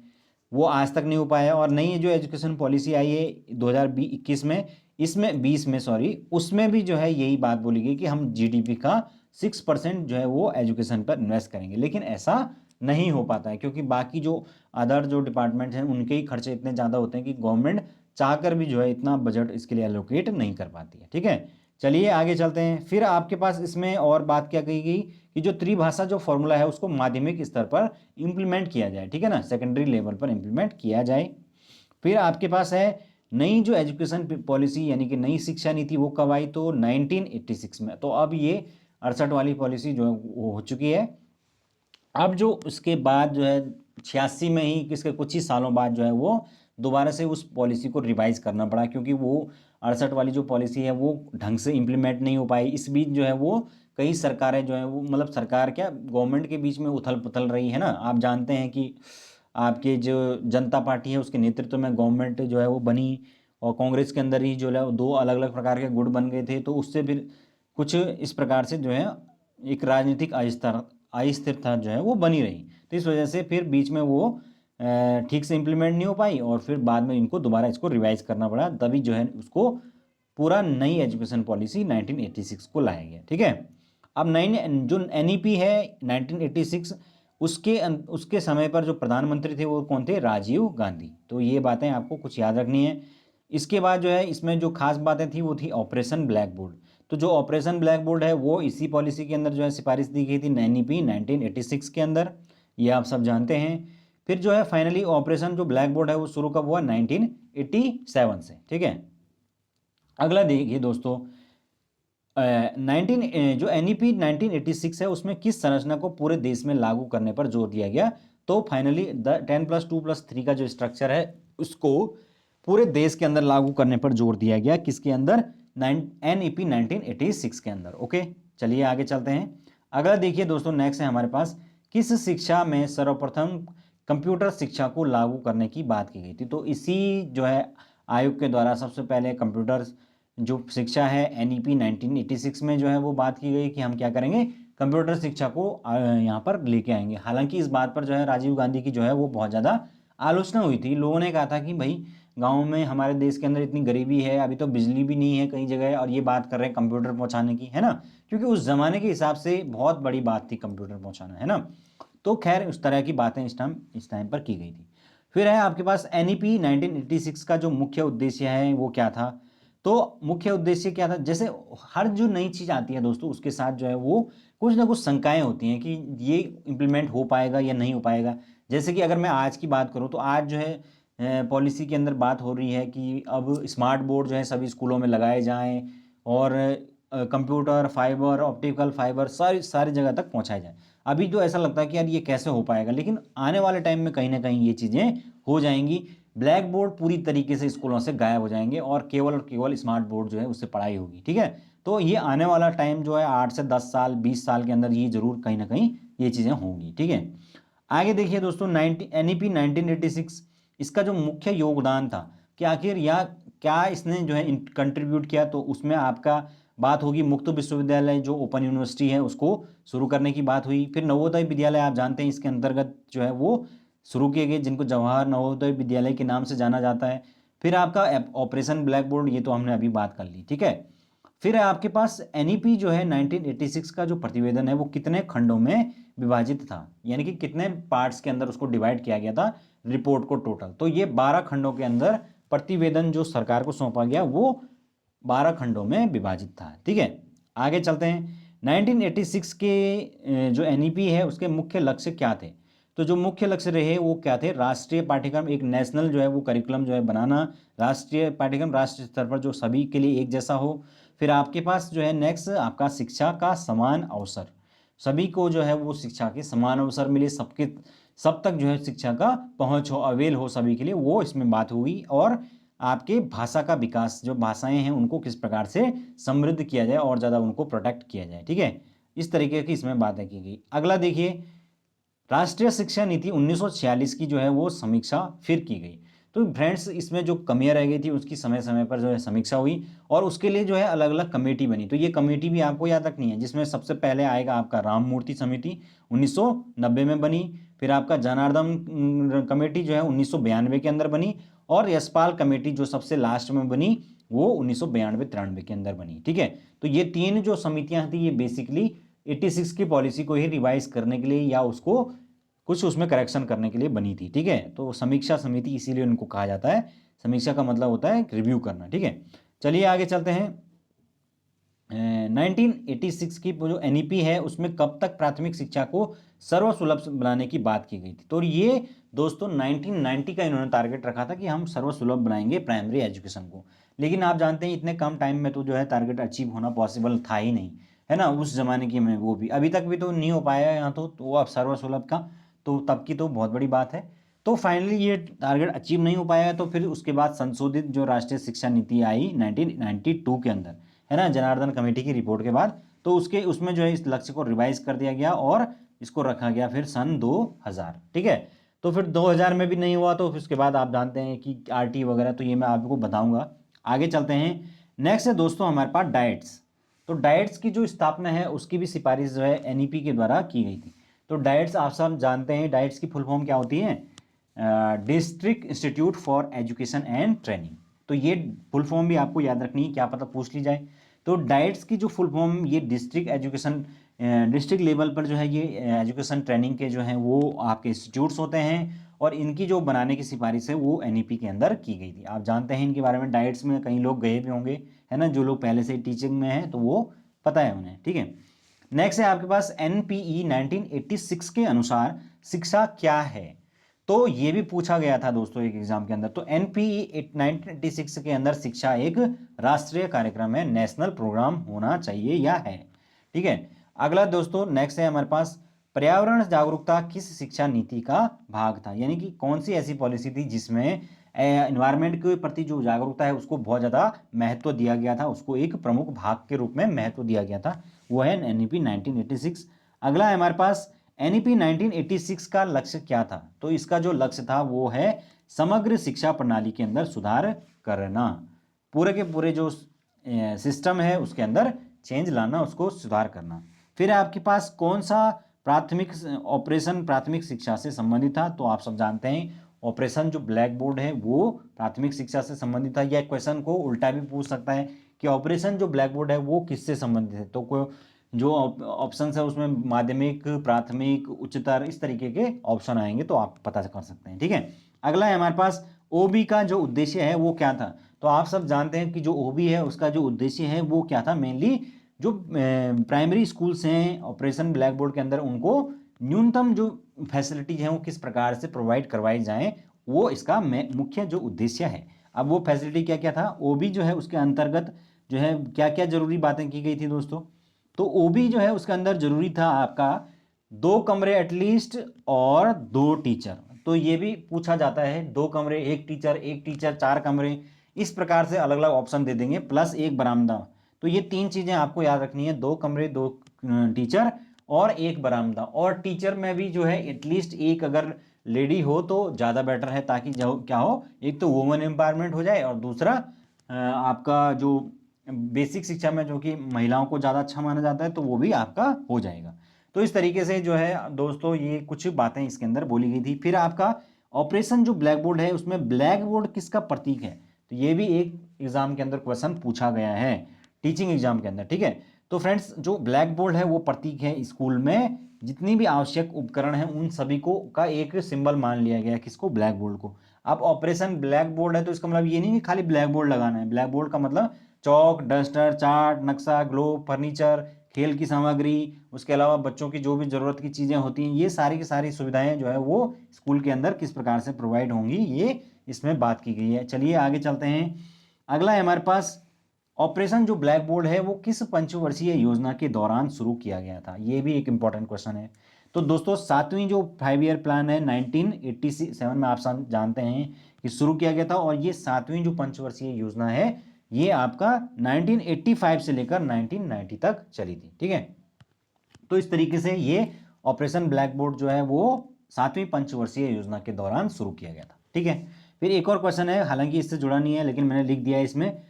वो आज तक नहीं हो पाया। और नई जो एजुकेशन पॉलिसी आई है 2021 में, इसमें 20 में सॉरी, उसमें भी जो है यही बात बोली गई कि हम जीडीपी का 6% जो है वो एजुकेशन पर इन्वेस्ट करेंगे। लेकिन ऐसा नहीं हो पाता है क्योंकि बाकी जो अदर जो डिपार्टमेंट हैं उनके ही खर्चे इतने ज़्यादा होते हैं कि गवर्नमेंट चाहकर भी जो है इतना बजट इसके लिए एलोकेट नहीं कर पाती है। ठीक है, चलिए आगे चलते हैं। फिर आपके पास इसमें और बात क्या कही गई कि जो त्रिभाषा जो फॉर्मूला है उसको माध्यमिक स्तर पर इंप्लीमेंट किया जाए। ठीक है ना, सेकेंडरी लेवल पर इंप्लीमेंट किया जाए। फिर आपके पास है नई जो एजुकेशन पॉलिसी यानी कि नई शिक्षा नीति, वो कब आई, तो 1986 में। तो अब ये 68 वाली पॉलिसी जो है वो हो चुकी है। अब जो उसके बाद जो है 86 में ही किसके कुछ ही सालों बाद जो है वो दोबारा से उस पॉलिसी को रिवाइज करना पड़ा, क्योंकि वो 68 वाली जो पॉलिसी है वो ढंग से इम्प्लीमेंट नहीं हो पाई। इस बीच जो है वो कई सरकारें जो है वो मतलब सरकार क्या गवर्नमेंट के बीच में उथल पुथल रही है ना। आप जानते हैं कि आपके जो जनता पार्टी है उसके नेतृत्व में गवर्नमेंट जो है वो बनी, और कांग्रेस के अंदर ही जो है दो अलग अलग प्रकार के गुट बन गए थे, तो उससे फिर कुछ इस प्रकार से जो है एक राजनीतिक अस्थिरता जो है वो बनी रही। तो इस वजह से फिर बीच में वो ठीक से इम्प्लीमेंट नहीं हो पाई और फिर बाद में इनको दोबारा इसको रिवाइज करना पड़ा, तभी जो है उसको पूरा नई एजुकेशन पॉलिसी 1986 को लाया गया। ठीक है, अब नई जो एनईपी है 1986, उसके समय पर जो प्रधानमंत्री थे वो कौन थे? राजीव गांधी। तो ये बातें आपको कुछ याद रखनी है। इसके बाद जो है इसमें जो खास बातें थी वो थी ऑपरेशन ब्लैक बोर्ड। तो जो ऑपरेशन ब्लैक बोर्ड है वो इसी पॉलिसी के अंदर जो है सिफारिश दी गई थी एनईपी 1986 के अंदर, ये आप सब जानते हैं। फिर जो है फाइनली ऑपरेशन जो ब्लैक बोर्ड है वो शुरू कब हुआ? 1987 से। ठीक है, अगला देखिए दोस्तों, 19 जो एनईपी 1986 है उसमें किस संरचना को पूरे देश में लागू करने पर जोर दिया गया? तो फाइनली 10+2+3 का जो स्ट्रक्चर है उसको पूरे देश के अंदर लागू करने पर जोर दिया गया। किसके अंदर? एनईपी 1986 के अंदर। ओके, चलिए आगे चलते हैं। अगला देखिए दोस्तों, नेक्स्ट है हमारे पास, किस शिक्षा में सर्वप्रथम कंप्यूटर शिक्षा को लागू करने की बात की गई थी? तो इसी जो है आयोग के द्वारा सबसे पहले कंप्यूटर जो शिक्षा है एनईपी 1986 में जो है वो बात की गई कि हम क्या करेंगे, कंप्यूटर शिक्षा को यहाँ पर लेके आएंगे। हालांकि इस बात पर जो है राजीव गांधी की जो है वो बहुत ज़्यादा आलोचना हुई थी। लोगों ने कहा था कि भाई गाँव में हमारे देश के अंदर इतनी गरीबी है, अभी तो बिजली भी नहीं है कई जगह, और ये बात कर रहे हैं कंप्यूटर पहुँचाने की, है ना, क्योंकि उस ज़माने के हिसाब से बहुत बड़ी बात थी कंप्यूटर पहुँचाना, है ना। तो खैर उस तरह की बातें इस टाइम पर की गई थी। फिर है आपके पास एनईपी 1986 का जो मुख्य उद्देश्य है वो क्या था? तो मुख्य उद्देश्य क्या था? जैसे हर जो नई चीज़ आती है दोस्तों उसके साथ जो है वो कुछ ना कुछ शंकाएं होती हैं कि ये इम्प्लीमेंट हो पाएगा या नहीं हो पाएगा। जैसे कि अगर मैं आज की बात करूं तो आज जो है पॉलिसी के अंदर बात हो रही है कि अब स्मार्ट बोर्ड जो है सभी स्कूलों में लगाए जाएं और कंप्यूटर फाइबर ऑप्टिकल फाइबर सारी सारी जगह तक पहुंचाए जाए। अभी तो ऐसा लगता है कि यार ये कैसे हो पाएगा, लेकिन आने वाले टाइम में कहीं ना कहीं ये चीज़ें हो जाएंगी। ब्लैक बोर्ड पूरी तरीके से स्कूलों से गायब हो जाएंगे और केवल स्मार्ट बोर्ड जो है उससे पढ़ाई होगी। ठीक है, तो ये आने वाला टाइम जो है 8 से 10 साल 20 साल के अंदर ये जरूर कहीं ना कहीं ये चीज़ें होंगी। ठीक है, आगे देखिए दोस्तों, एनईपी 1986 इसका जो मुख्य योगदान था कि आखिर या क्या इसने जो है कंट्रीब्यूट किया, तो उसमें आपका बात होगी मुक्त विश्वविद्यालय जो ओपन यूनिवर्सिटी है उसको शुरू करने की बात हुई। फिर नवोदय विद्यालय आप जानते हैं इसके अंतर्गत जो है वो शुरू किए गए, जिनको जवाहर नवोदय विद्यालय के नाम से जाना जाता है। फिर आपका ऑपरेशन ब्लैक बोर्ड, ये तो हमने अभी बात कर ली। ठीक है, फिर है आपके पास एनईपी जो है 1986 का जो प्रतिवेदन है वो कितने खंडों में विभाजित था, यानी कि कितने पार्ट्स के अंदर उसको डिवाइड किया गया था रिपोर्ट को टोटल? तो ये 12 खंडों के अंदर प्रतिवेदन जो सरकार को सौंपा गया वो 12 खंडों में विभाजित था। ठीक है, आगे चलते हैं। 1986 के जो एनईपी है उसके मुख्य लक्ष्य क्या थे? तो जो मुख्य लक्ष्य रहे वो क्या थे? राष्ट्रीय पाठ्यक्रम, एक नेशनल जो है वो करिकुलम जो है बनाना, राष्ट्रीय पाठ्यक्रम राष्ट्रीय स्तर पर जो सभी के लिए एक जैसा हो। फिर आपके पास जो है नेक्स्ट आपका शिक्षा का समान अवसर, सभी को जो है वो शिक्षा के समान अवसर मिले, सब तक जो है शिक्षा का पहुंच हो, अवेल हो सभी के लिए, वो इसमें बात हुई। और आपके भाषा का विकास, जो भाषाएं हैं उनको किस प्रकार से समृद्ध किया जाए और ज़्यादा उनको प्रोटेक्ट किया जाए। ठीक है, इस तरीके की इसमें बातें की गई। अगला देखिए, राष्ट्रीय शिक्षा नीति 1946 की जो है वो समीक्षा फिर की गई। तो फ्रेंड्स इसमें जो कमियां रह गई थी उसकी समय समय पर जो है समीक्षा हुई और उसके लिए जो है अलग अलग कमेटी बनी। तो ये कमेटी भी आपको याद रखनी है, जिसमें सबसे पहले आएगा आपका राम मूर्ति समिति 1990 में बनी। फिर आपका जनार्दन कमेटी जो है 1992 के अंदर बनी और यशपाल कमेटी जो सबसे लास्ट में बनी वो 1992-93 के अंदर बनी। ठीक है, तो ये तीन जो समितियां थी ये बेसिकली 86 की पॉलिसी को ही रिवाइज करने के लिए या उसको कुछ उसमें करेक्शन करने के लिए बनी थी। ठीक है, तो समीक्षा समिति इसीलिए उनको कहा जाता है, समीक्षा का मतलब होता है रिव्यू करना। ठीक है, चलिए आगे चलते हैं। 1986 की जो एनईपी है उसमें कब तक प्राथमिक शिक्षा को सर्वसुलभ बनाने की बात की गई थी? तो ये दोस्तों 1990 का इन्होंने टारगेट रखा था कि हम सर्वसुलभ बनाएंगे प्राइमरी एजुकेशन को, लेकिन आप जानते हैं इतने कम टाइम में तो जो है टारगेट अचीव होना पॉसिबल था ही नहीं, है ना, उस जमाने की में वो भी अभी तक भी तो नहीं हो पाया यहाँ तो वो अब सर्वसुलभ का, तो तब की तो बहुत बड़ी बात है। तो फाइनली ये टारगेट अचीव नहीं हो पाया, तो फिर उसके बाद संशोधित जो राष्ट्रीय शिक्षा नीति आई 1992 के अंदर, है ना, जनार्दन कमेटी की रिपोर्ट के बाद, तो उसमें जो है इस लक्ष्य को रिवाइज कर दिया गया और इसको रखा गया फिर सन 2000। ठीक है, तो फिर 2000 में भी नहीं हुआ तो फिर उसके बाद आप जानते हैं कि आरटी वगैरह, तो ये मैं आपको बताऊंगा। आगे चलते हैं। नेक्स्ट है दोस्तों हमारे पास डाइट्स। तो डाइट्स की जो स्थापना है उसकी भी सिफारिश जो है एनईपी के द्वारा की गई थी। तो डाइट्स आप सब जानते हैं, डाइट्स की फुल फॉर्म क्या होती है? District institute for education and training. तो ये फुल फॉर्म भी आपको याद रखनी है, क्या पता पूछ ली जाए। तो डाइट्स की जो फुल फॉर्म, ये डिस्ट्रिक्ट लेवल पर जो है ये एजुकेशन ट्रेनिंग के जो हैं वो आपके इंस्टीट्यूट्स होते हैं, और इनकी जो बनाने की सिफारिश है वो एनईपी के अंदर की गई थी। आप जानते हैं इनके बारे में, डाइट्स में कई लोग गए भी होंगे, है ना, जो लोग पहले से टीचिंग में हैं तो वो पता है उन्हें, ठीक है। नेक्स्ट है आपके पास एनपीई 1986 के अनुसार शिक्षा क्या है। तो ये भी पूछा गया था दोस्तों एक एग्जाम के अंदर। तो एनपीई 1986 के अंदर शिक्षा एक राष्ट्रीय कार्यक्रम है, नेशनल प्रोग्राम होना चाहिए या है, ठीक है। अगला दोस्तों नेक्स्ट है हमारे पास, पर्यावरण जागरूकता किस शिक्षा नीति का भाग था, यानी कि कौन सी ऐसी पॉलिसी थी जिसमें एनवायरनमेंट के प्रति जो जागरूकता है उसको बहुत ज़्यादा महत्व दिया गया था, उसको एक प्रमुख भाग के रूप में महत्व दिया गया था, वो है एनईपी 1986। अगला है हमारे पास एनईपी 1986 का लक्ष्य क्या था। तो इसका जो लक्ष्य था वो है समग्र शिक्षा प्रणाली के अंदर सुधार करना, पूरे के पूरे जो सिस्टम है उसके अंदर चेंज लाना, उसको सुधार करना। फिर आपके पास कौन सा प्राथमिक ऑपरेशन प्राथमिक शिक्षा से संबंधित था। तो आप सब जानते हैं ऑपरेशन जो ब्लैक बोर्ड है वो प्राथमिक शिक्षा से संबंधित था। यह क्वेश्चन को उल्टा भी पूछ सकता है कि ऑपरेशन जो ब्लैक बोर्ड है वो किससे संबंधित है। तो कोई जो ऑप्शन है उसमें माध्यमिक, प्राथमिक, उच्चतर, इस तरीके के ऑप्शन आएंगे तो आप पता कर सकते हैं, ठीक है। अगला है हमारे पास ओबी का जो उद्देश्य है वो क्या था। तो आप सब जानते हैं कि जो ओबी है उसका जो उद्देश्य है वो क्या था, मेनली जो प्राइमरी स्कूल्स हैं ऑपरेशन ब्लैक बोर्ड के अंदर उनको न्यूनतम जो फैसिलिटीज हैं वो किस प्रकार से प्रोवाइड करवाई जाएं, वो इसका मुख्य जो उद्देश्य है। अब वो फैसिलिटी क्या क्या था, ओबी जो है उसके अंतर्गत जो है क्या क्या जरूरी बातें की गई थी दोस्तों। तो ओबी जो है उसके अंदर जरूरी था आपका 2 कमरे एटलीस्ट और 2 टीचर। तो ये भी पूछा जाता है, 2 कमरे, 1 टीचर 4 कमरे, इस प्रकार से अलग अलग ऑप्शन दे देंगे, प्लस 1 बरामदा। तो ये 3 चीजें आपको याद रखनी है, 2 कमरे, 2 टीचर और 1 बरामदा। और टीचर में भी जो है एटलीस्ट एक अगर लेडी हो तो ज़्यादा बेटर है, ताकि जो क्या हो, एक तो वुमेन एम्पावरमेंट हो जाए और दूसरा आपका जो बेसिक शिक्षा में जो कि महिलाओं को ज़्यादा अच्छा माना जाता है तो वो भी आपका हो जाएगा। तो इस तरीके से जो है दोस्तों ये कुछ बातें इसके अंदर बोली गई थी। फिर आपका ऑपरेशन जो ब्लैक बोर्ड है उसमें ब्लैक बोर्ड किसका प्रतीक है। तो ये भी एक एग्जाम के अंदर क्वेश्चन पूछा गया है, टीचिंग एग्जाम के अंदर, ठीक है। तो फ्रेंड्स जो ब्लैक बोर्ड है वो प्रतीक है, स्कूल में जितनी भी आवश्यक उपकरण हैं उन सभी को का एक सिंबल मान लिया गया है, किसको, ब्लैक बोर्ड को। अब ऑपरेशन ब्लैक बोर्ड है तो इसका मतलब ये नहीं कि खाली ब्लैक बोर्ड लगाना है। ब्लैक बोर्ड का मतलब चौक, डस्टर, चार्ट, नक्शा, ग्लोब, फर्नीचर, खेल की सामग्री, उसके अलावा बच्चों की जो भी ज़रूरत की चीज़ें होती हैं, ये सारी की सारी सुविधाएं जो है वो स्कूल के अंदर किस प्रकार से प्रोवाइड होंगी, ये इसमें बात की गई है। चलिए आगे चलते हैं। अगला है हमारे पास ऑपरेशन जो ब्लैक बोर्ड है वो किस पंचवर्षीय योजना के दौरान शुरू किया गया था। ये भी एक इंपॉर्टेंट क्वेश्चन है। तो दोस्तों 7वीं जो 5 ईयर प्लान है 1987 में आप सब जानते हैं कि शुरू किया गया था, और ये 7वीं जो पंचवर्षीय योजना है ये आपका 1985 से लेकर 1990 तक चली थी, ठीक है। तो इस तरीके से ये ऑपरेशन ब्लैक बोर्ड जो है वो 7वीं पंचवर्षीय योजना के दौरान शुरू किया गया था, ठीक है। फिर एक और क्वेश्चन है, हालांकि इससे जुड़ा नहीं है लेकिन मैंने लिख दिया है इसमें।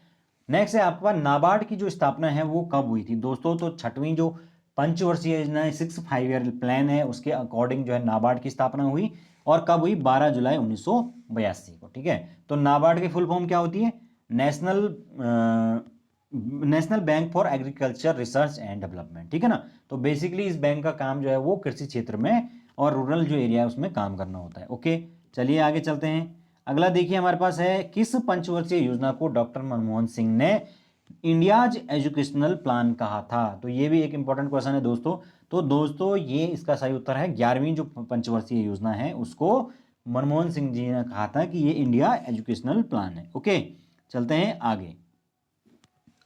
नेक्स्ट है आपका नाबार्ड की जो स्थापना है वो कब हुई थी दोस्तों। तो 6वीं जो पंचवर्षीय योजना है 5 ईयर प्लान है उसके अकॉर्डिंग जो है नाबार्ड की स्थापना हुई, और कब हुई, 12 जुलाई 1982 को, ठीक है। तो नाबार्ड की फुल फॉर्म क्या होती है, national bank for agriculture research and development, ठीक है ना। तो बेसिकली इस बैंक का काम जो है वो कृषि क्षेत्र में और रूरल जो एरिया है उसमें काम करना होता है, ओके। चलिए आगे चलते हैं। अगला देखिए हमारे पास है, किस पंचवर्षीय योजना को डॉक्टर मनमोहन सिंह ने इंडियाज एजुकेशनल प्लान कहा था। तो ये भी एक इंपॉर्टेंट क्वेश्चन है दोस्तों। तो दोस्तों ये इसका सही उत्तर है 11वीं जो पंचवर्षीय योजना है उसको मनमोहन सिंह जी ने कहा था कि ये इंडिया एजुकेशनल प्लान है, ओके। चलते हैं आगे।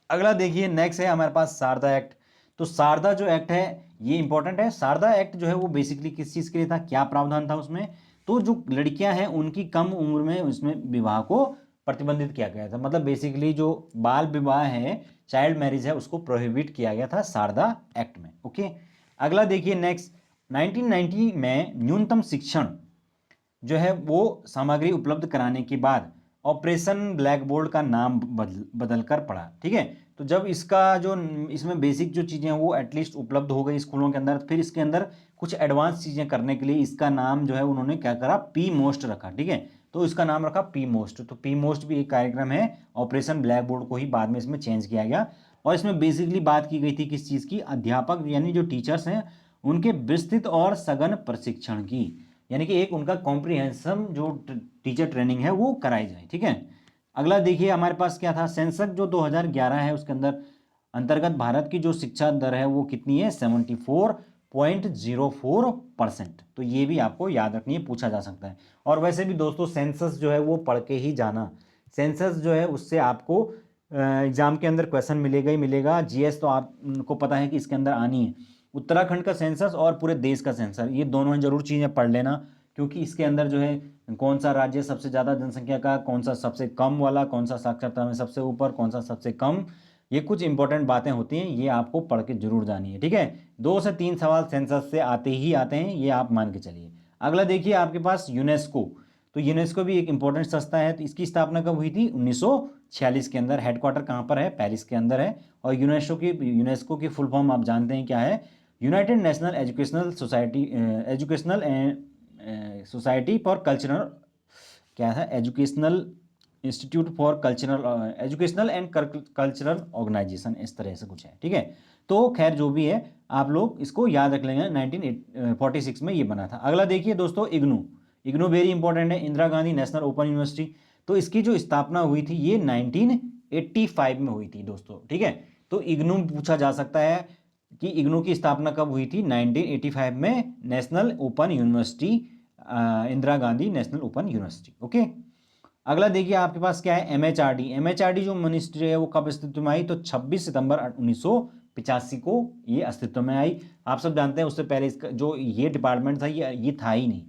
अगला देखिए नेक्स्ट है हमारे पास शारदा एक्ट। तो शारदा जो एक्ट है ये इंपॉर्टेंट है। शारदा एक्ट जो है वो बेसिकली किस चीज़ के लिए था, क्या प्रावधान था उसमें। तो जो लड़कियां हैं उनकी कम उम्र में उसमें विवाह को प्रतिबंधित किया गया था, मतलब बेसिकली जो बाल विवाह है, चाइल्ड मैरिज है, उसको प्रोहिबिट किया गया था शारदा एक्ट में, ओके। अगला देखिए नेक्स्ट, 1990 में न्यूनतम शिक्षण जो है वो सामग्री उपलब्ध कराने के बाद ऑपरेशन ब्लैक बोर्ड का नाम बदलकर पड़ा, ठीक है। तो जब इसका जो इसमें बेसिक जो चीज़ें हैं वो एटलीस्ट उपलब्ध हो गई स्कूलों के अंदर, फिर इसके अंदर कुछ एडवांस चीज़ें करने के लिए इसका नाम जो है उन्होंने क्या करा, पी मोस्ट रखा। ठीक है, तो इसका नाम रखा पी मोस्ट। तो पी मोस्ट भी एक कार्यक्रम है, ऑपरेशन ब्लैक बोर्ड को ही बाद में इसमें चेंज किया गया। और इसमें बेसिकली बात की गई थी किस चीज़ की, अध्यापक यानी जो टीचर्स हैं उनके विस्तृत और सघन प्रशिक्षण की, यानी कि एक उनका कॉम्प्रिहेंसिव जो टीचर ट्रेनिंग है वो कराई जाए। ठीक है, अगला देखिए हमारे पास क्या था, सेंसस जो 2011 है उसके अंदर अंतर्गत भारत की जो शिक्षा दर है वो कितनी है, 74.04%। तो ये भी आपको याद रखनी है, पूछा जा सकता है। और वैसे भी दोस्तों सेंसस जो है वो पढ़ के ही जाना, सेंसस जो है उससे आपको एग्जाम के अंदर क्वेश्चन मिलेगा ही मिलेगा। जीएस तो आपको पता है कि इसके अंदर आनी है। उत्तराखंड का सेंसस और पूरे देश का सेंसस, ये दोनों जरूर चीज़ें पढ़ लेना, क्योंकि इसके अंदर जो है कौन सा राज्य सबसे ज़्यादा जनसंख्या का, कौन सा सबसे कम वाला, कौन सा साक्षरता में सबसे ऊपर, कौन सा सबसे कम, ये कुछ इंपॉर्टेंट बातें होती हैं, ये आपको पढ़ के जरूर जानी है। ठीक है, 2 से 3 सवाल सेंसस से आते ही आते हैं, ये आप मान के चलिए। अगला देखिए आपके पास यूनेस्को। तो यूनेस्को भी एक इंपॉर्टेंट संस्था है। तो इसकी स्थापना कब हुई थी, 1946 के अंदर। हेडक्वार्टर कहाँ पर है, पेरिस के अंदर है। और यूनेस्को की फुल फॉर्म आप जानते हैं क्या है, united national educational society, educational society for cultural, क्या है, educational institute for cultural, educational and cultural organisation, इस तरह से कुछ है। ठीक है, तो खैर जो भी है आप लोग इसको याद रख लेंगे, 1946 में ये बना था। अगला देखिए दोस्तों इग्नू वेरी इंपॉर्टेंट है, Indira Gandhi national open university. तो इसकी जो स्थापना हुई थी ये 1985 में हुई थी दोस्तों। ठीक है, तो इग्नू पूछा जा सकता है कि इग्नू की स्थापना कब हुई थी, 1985 में, national open university, Indira Gandhi national open university. Okay, अगला देखिए आपके पास क्या है, एमएचआरडी जो मिनिस्ट्री है वो कब अस्तित्व में आई, तो 26 सितंबर 1985 को ये अस्तित्व में आई। आप सब जानते हैं उससे पहले इसका जो ये डिपार्टमेंट था ये था ही नहीं,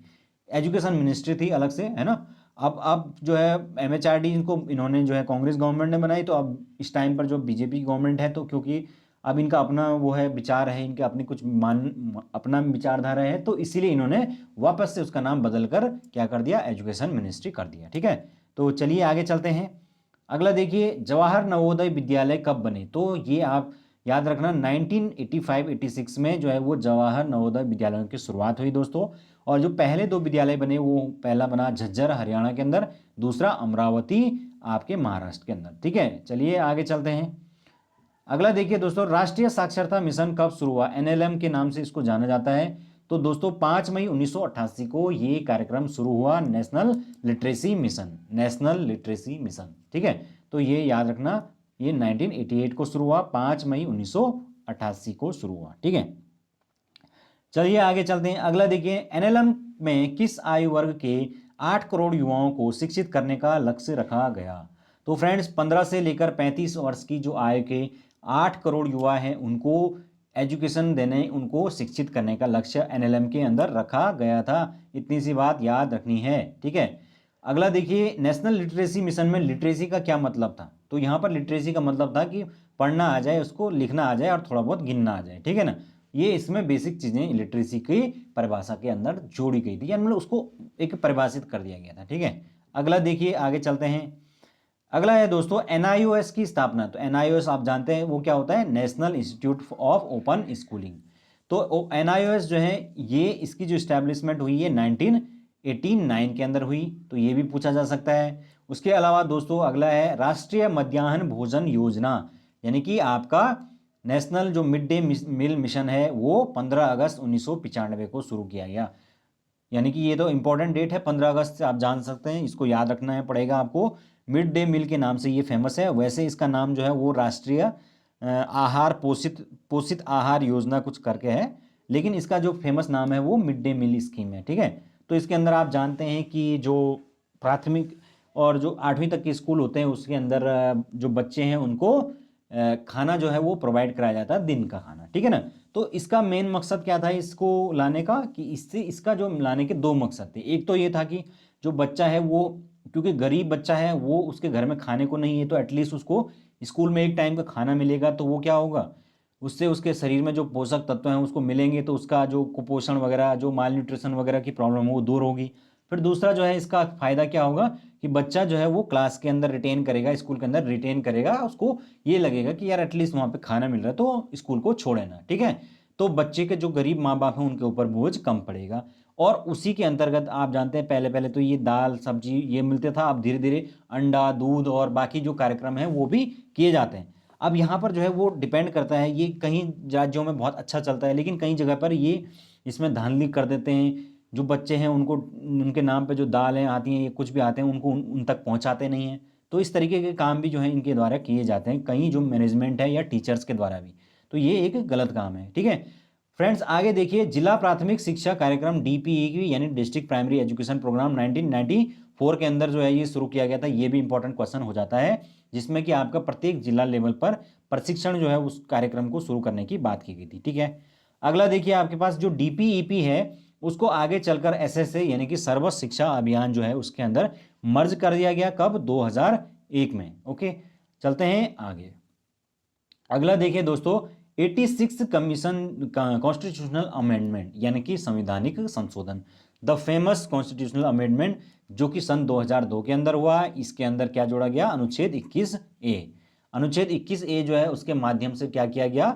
एजुकेशन मिनिस्ट्री थी अलग से, है ना। अब जो है एमएचआरडी इन्होंने जो है कांग्रेस गवर्नमेंट ने बनाई, तो अब इस टाइम पर जो बीजेपी गवर्नमेंट है, तो क्योंकि अब इनका अपना वो है विचार है, इनके अपनी कुछ अपना विचारधारा है, तो इसीलिए इन्होंने वापस से उसका नाम बदलकर क्या कर दिया, एजुकेशन मिनिस्ट्री कर दिया। ठीक है, तो चलिए आगे चलते हैं। अगला देखिए जवाहर नवोदय विद्यालय कब बने, तो ये आप याद रखना 1985-86 में जो है वो जवाहर नवोदय विद्यालयों की शुरुआत हुई दोस्तों। और जो पहले 2 विद्यालय बने वो पहला बना झज्जर हरियाणा के अंदर, दूसरा अमरावती आपके महाराष्ट्र के अंदर। ठीक है, चलिए आगे चलते हैं। अगला देखिए दोस्तों राष्ट्रीय साक्षरता मिशन कब शुरू हुआ, एनएलएम के नाम से इसको जाना जाता है। तो दोस्तों 5 मई 1988 को ये कार्यक्रम शुरू हुआ, नेशनल लिटरेसी मिशन। ठीक है, तो ये याद रखना, ये 1988 को शुरू हुआ, 5 मई 1988 को शुरू हुआ। ठीक है, चलिए आगे चलते हैं। अगला देखिए एनएलएम में किस आयु वर्ग के 8 करोड़ युवाओं को शिक्षित करने का लक्ष्य रखा गया। तो फ्रेंड्स 15 से लेकर 35 वर्ष की जो आयु के 8 करोड़ युवा हैं उनको एजुकेशन देने, उनको शिक्षित करने का लक्ष्य एनएलएम के अंदर रखा गया था। इतनी सी बात याद रखनी है। ठीक है, अगला देखिए नेशनल लिटरेसी मिशन में लिटरेसी का क्या मतलब था, तो यहाँ पर लिटरेसी का मतलब था कि पढ़ना आ जाए, उसको लिखना आ जाए और थोड़ा बहुत गिनना आ जाए। ठीक है ना, ये इसमें बेसिक चीज़ें लिटरेसी की परिभाषा के अंदर जोड़ी गई थी, यानी मतलब उसको एक परिभाषित कर दिया गया था। ठीक है, अगला देखिए आगे चलते हैं। अगला है दोस्तों एनआईओएस की स्थापना। तो एनआईओएस आप जानते हैं वो क्या होता है, national institute of open schooling. तो एनआईओएस जो है ये इसकी जो स्टैब्लिशमेंट हुई है 1989 के अंदर हुई, तो ये भी पूछा जा सकता है। उसके अलावा दोस्तों अगला है राष्ट्रीय मध्याह्न भोजन योजना, यानी कि आपका नेशनल जो मिड डे मील मिशन है वो 15 अगस्त 1995 को शुरू किया गया। यानी कि ये तो इंपॉर्टेंट डेट है, 15 अगस्त से आप जान सकते हैं, इसको याद रखना है पड़ेगा आपको। मिड डे मील के नाम से ये फेमस है। वैसे इसका नाम जो है वो राष्ट्रीय आहार पोषित आहार योजना कुछ करके है, लेकिन इसका जो फेमस नाम है वो मिड डे मील स्कीम है। ठीक है, तो इसके अंदर आप जानते हैं कि जो प्राथमिक और जो 8वीं तक के स्कूल होते हैं उसके अंदर जो बच्चे हैं उनको खाना जो है वो प्रोवाइड कराया जाता है, दिन का खाना। ठीक है ना, तो इसका मेन मकसद क्या था इसको लाने का, कि इससे इसका जो लाने के 2 मकसद थे। एक तो ये था कि जो बच्चा है वो, क्योंकि गरीब बच्चा है वो, उसके घर में खाने को नहीं है, तो एटलीस्ट उसको स्कूल में एक टाइम का खाना मिलेगा, तो वो क्या होगा, उससे उसके शरीर में जो पोषक तत्व हैं उसको मिलेंगे, तो उसका जो कुपोषण वगैरह, जो माल न्यूट्रिशन वगैरह की प्रॉब्लम है वो दूर होगी। फिर दूसरा जो है इसका फायदा क्या होगा कि बच्चा जो है वो क्लास के अंदर रिटेन करेगा, स्कूल के अंदर रिटेन करेगा, उसको ये लगेगा कि यार एटलीस्ट वहाँ पे खाना मिल रहा है तो स्कूल को छोड़े ना, ठीक है। तो बच्चे के जो गरीब माँ बाप हैं उनके ऊपर बोझ कम पड़ेगा। और उसी के अंतर्गत आप जानते हैं पहले पहले तो ये दाल सब्जी ये मिलते था, अब धीरे धीरे अंडा दूध और बाकी जो कार्यक्रम है वो भी किए जाते हैं। अब यहाँ पर जो है वो डिपेंड करता है, ये कहीं राज्यों में बहुत अच्छा चलता है लेकिन कई जगह पर ये इसमें धांधली कर देते हैं। जो बच्चे हैं उनको उनके नाम पे जो दालें आती हैं ये कुछ भी आते हैं उनको उन तक पहुंचाते नहीं हैं। तो इस तरीके के काम भी जो है इनके द्वारा किए जाते हैं, कहीं जो मैनेजमेंट है या टीचर्स के द्वारा भी। तो ये एक गलत काम है, ठीक है। फ्रेंड्स आगे देखिए, जिला प्राथमिक शिक्षा कार्यक्रम डीपीई यानी डिस्ट्रिक्ट प्राइमरी एजुकेशन प्रोग्राम 1994 के अंदर जो है ये शुरू किया गया था। ये भी इंपॉर्टेंट क्वेश्चन हो जाता है, जिसमें कि आपका प्रत्येक जिला लेवल पर प्रशिक्षण जो है उस कार्यक्रम को शुरू करने की बात की गई थी, ठीक है। अगला देखिए आपके पास जो डीपीईपी है उसको आगे चलकर एसएसए यानी कि सर्व शिक्षा अभियान जो है उसके अंदर मर्ज कर दिया गया, कब? 2001 में। ओके, चलते हैं आगे। अगला देखिए दोस्तों, 86 कमीशन कॉन्स्टिट्यूशनल अमेंडमेंट यानी कि संवैधानिक संशोधन, द फेमस कॉन्स्टिट्यूशनल अमेंडमेंट जो कि सन 2002 के अंदर हुआ। इसके अंदर क्या जोड़ा गया? अनुच्छेद 21A। अनुच्छेद 21A जो है उसके माध्यम से क्या किया गया,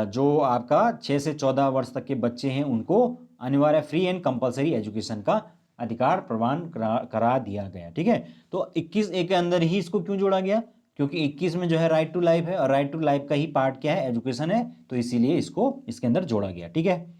जो आपका 6 से 14 वर्ष तक के बच्चे हैं उनको अनिवार्य फ्री एंड कंपलसरी एजुकेशन का अधिकार प्रदान करा दिया गया, ठीक है। तो 21A के अंदर ही इसको क्यों जोड़ा गया? क्योंकि 21 में जो है राइट टू लाइफ है और राइट टू लाइफ का ही पार्ट क्या है? एजुकेशन है, तो इसीलिए इसको इसके अंदर जोड़ा गया, ठीक है।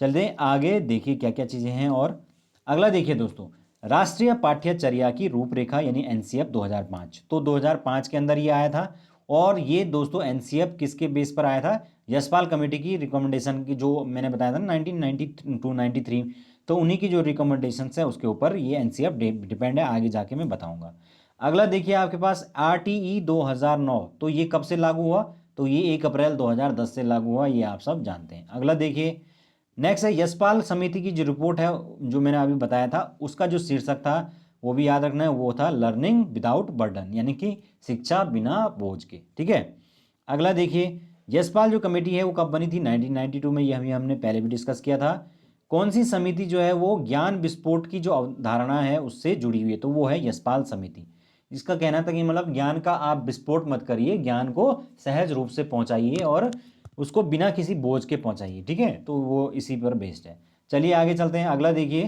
चलते आगे देखिए क्या क्या चीजें हैं। और अगला देखिए दोस्तों, राष्ट्रीय पाठ्यचर्या की रूपरेखा यानी एनसीएफ 2005। तो 2005 के अंदर ये आया था। और ये दोस्तों एनसीएफ किसके बेस पर आया था? यशपाल कमेटी की रिकमेंडेशन की, जो मैंने बताया था ना 1992-93, तो उन्हीं की जो रिकमेंडेशन है उसके ऊपर ये एनसीएफ डिपेंड है, आगे जाके मैं बताऊंगा। अगला देखिए आपके पास आरटीई 2009, तो ये कब से लागू हुआ? तो ये 1 अप्रैल 2010 से लागू हुआ, ये आप सब जानते हैं। अगला देखिए, नेक्स्ट है यशपाल समिति की जो रिपोर्ट है जो मैंने अभी बताया था, उसका जो शीर्षक था वो भी याद रखना है, वो था लर्निंग विदाउट बर्डन यानी कि शिक्षा बिना बोझ के, ठीक है। अगला देखिए, यशपाल जो कमेटी है वो कब बनी थी? 1992 में, यह भी हमने पहले भी डिस्कस किया था। कौन सी समिति जो है वो ज्ञान विस्फोट की जो अवधारणा है उससे जुड़ी हुई है? तो वो है यशपाल समिति। इसका कहना था कि मतलब ज्ञान का आप विस्फोट मत करिए, ज्ञान को सहज रूप से पहुंचाइए और उसको बिना किसी बोझ के पहुंचाइए, ठीक है। तो वो इसी पर बेस्ड है। चलिए आगे चलते हैं। अगला देखिए,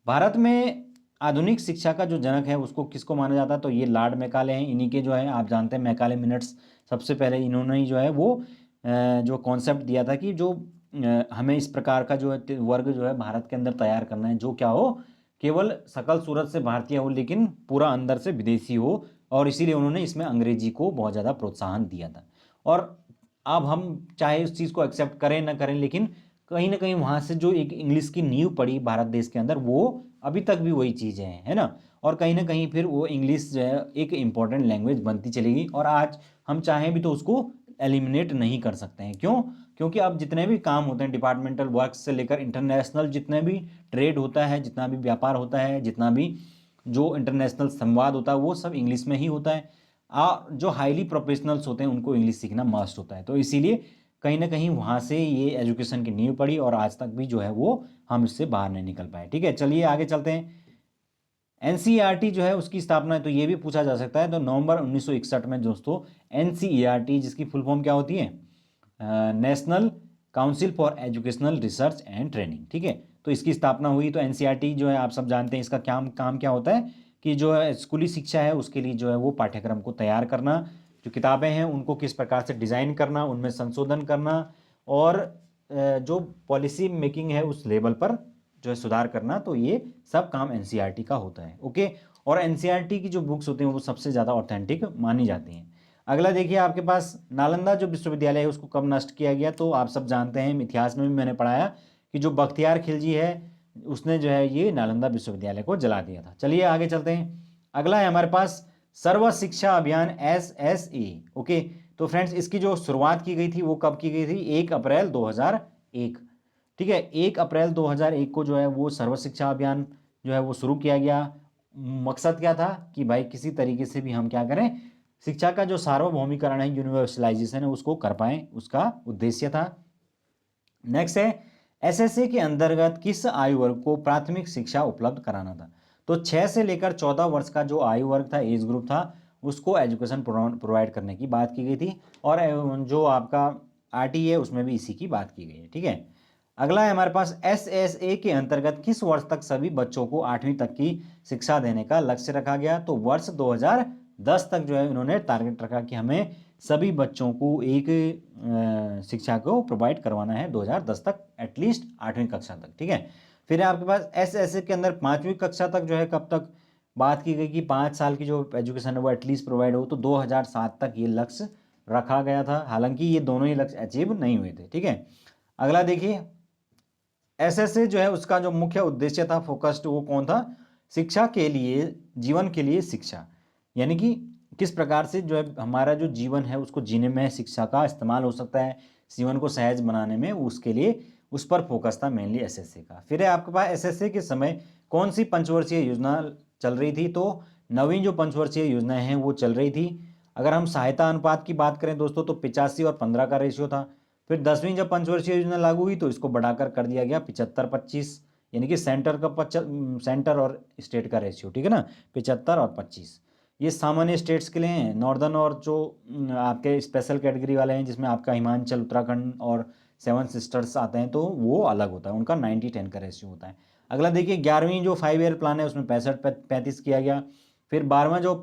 भारत में आधुनिक शिक्षा का जो जनक है उसको किसको माना जाता है? तो ये लॉर्ड मैकाले हैं। इन्हीं के जो है आप जानते हैं मैकाले मिनट्स, सबसे पहले इन्होंने ही जो है वो जो कॉन्सेप्ट दिया था कि जो हमें इस प्रकार का जो है वर्ग जो है भारत के अंदर तैयार करना है जो क्या हो, केवल सकल सूरत से भारतीय हो लेकिन पूरा अंदर से विदेशी हो। और इसीलिए उन्होंने इसमें अंग्रेजी को बहुत ज़्यादा प्रोत्साहन दिया था। और अब हम चाहे उस चीज़ को एक्सेप्ट करें ना करें, लेकिन कहीं ना कहीं वहाँ से जो एक इंग्लिश की नींव पड़ी भारत देश के अंदर, वो अभी तक भी वही चीज़ें हैं, है ना। और कहीं ना कहीं फिर वो इंग्लिश जो है एक इम्पॉर्टेंट लैंग्वेज बनती चलेगी। और आज हम चाहें भी तो उसको एलिमिनेट नहीं कर सकते हैं। क्यों? क्योंकि अब जितने भी काम होते हैं डिपार्टमेंटल वर्क से लेकर इंटरनेशनल जितने भी ट्रेड होता है, जितना भी व्यापार होता है, जितना भी जो इंटरनेशनल संवाद होता है, वो सब इंग्लिश में ही होता है। जो हाईली प्रोफेशनल्स होते हैं उनको इंग्लिश सीखना मस्ट होता है। तो इसीलिए कहीं ना कहीं वहाँ से ये एजुकेशन की नींव पड़ी और आज तक भी जो है वो हम इससे बाहर नहीं निकल पाए, ठीक है। चलिए आगे चलते हैं। एनसीईआरटी जो है उसकी स्थापना है, तो ये भी पूछा जा सकता है। तो नवंबर 1961 में दोस्तों एनसीईआरटी, जिसकी फुल फॉर्म क्या होती है? National council for educational research and training, ठीक है। तो इसकी स्थापना हुई। तो एनसीईआरटी जो है आप सब जानते हैं इसका काम क्या होता है कि जो है स्कूली शिक्षा है उसके लिए जो है वो पाठ्यक्रम को तैयार करना, जो किताबें हैं उनको किस प्रकार से डिज़ाइन करना, उनमें संशोधन करना और जो पॉलिसी मेकिंग है उस लेवल पर जो है सुधार करना। तो ये सब काम एनसीईआरटी का होता है, ओके। और एनसीईआरटी की जो बुक्स होती हैं वो सबसे ज़्यादा ऑथेंटिक मानी जाती हैं। अगला देखिए आपके पास, नालंदा जो विश्वविद्यालय है उसको कब नष्ट किया गया? तो आप सब जानते हैं, इतिहास में भी मैंने पढ़ाया कि जो बख्तियार खिलजी है उसने जो है ये नालंदा विश्वविद्यालय को जला दिया था। चलिए आगे चलते हैं। अगला है हमारे पास सर्व शिक्षा अभियान SSA, ओके। तो फ्रेंड्स इसकी जो शुरुआत की गई थी वो कब की गई थी? 1 अप्रैल 2001, ठीक है। 1 अप्रैल 2001 को जो है वो सर्व शिक्षा अभियान जो है वो शुरू किया गया। मकसद क्या था कि भाई किसी तरीके से भी हम क्या करें, शिक्षा का जो सार्वभौमिकरण है, यूनिवर्सलाइजेशन है, उसको कर पाएं, उसका उद्देश्य था। नेक्स्ट है एसएसए के अंतर्गत किस आयु वर्ग को प्राथमिक शिक्षा उपलब्ध कराना था? तो 6 से लेकर 14 वर्ष का जो आयु वर्ग था, एज ग्रुप था, उसको एजुकेशन प्रोवाइड करने की बात की गई थी। और जो आपका आरटी है उसमें भी इसी की बात की गई है। ठीक है, अगला है हमारे पास एसएसए के अंतर्गत किस वर्ष तक सभी बच्चों को 8वीं तक की शिक्षा देने का लक्ष्य रखा गया? तो वर्ष 2010 तक जो है इन्होंने टारगेट रखा कि हमें सभी बच्चों को एक शिक्षा को प्रोवाइड करवाना है 2010 तक, एटलीस्ट 8वीं कक्षा तक। ठीक है, फिर आपके पास एसएसए के अंदर 5वीं कक्षा तक जो है कब तक बात की गई कि 5 साल की जो एजुकेशन है वो एटलीस्ट प्रोवाइड हो, तो 2007 तक ये लक्ष्य रखा गया था। हालांकि ये दोनों ही लक्ष्य अचीव नहीं हुए थे। ठीक है, अगला देखिए, एसएसए जो है उसका जो मुख्य उद्देश्य था, फोकस्ड, वो कौन था? शिक्षा के लिए, जीवन के लिए शिक्षा, यानी कि किस प्रकार से जो है हमारा जो जीवन है उसको जीने में शिक्षा का इस्तेमाल हो सकता है, जीवन को सहज बनाने में, उसके लिए उस पर फोकस था मेनली एसएसए का। फिर है आपके पास एसएसए के समय कौन सी पंचवर्षीय योजना चल रही थी? तो नवीन जो पंचवर्षीय योजनाएं हैं वो चल रही थी। अगर हम सहायता अनुपात की बात करें दोस्तों तो 85 और 15 का रेशियो था। फिर 10वीं जब पंचवर्षीय योजना लागू हुई तो इसको बढ़ाकर कर दिया गया 75-25, यानी कि सेंटर और स्टेट का रेशियो। ठीक है ना, 75 और 25 ये सामान्य स्टेट्स के लिए हैं। नॉर्दर्न और जो आपके स्पेशल कैटेगरी वाले हैं जिसमें आपका हिमाचल, उत्तराखंड और 7 सिस्टर्स आते हैं, तो वो अलग होता है, उनका 90-10 का रेशियो होता है। अगला देखिए, 11वीं जो 5 ईयर प्लान है उसमें 65-35 किया गया। फिर 12वां जो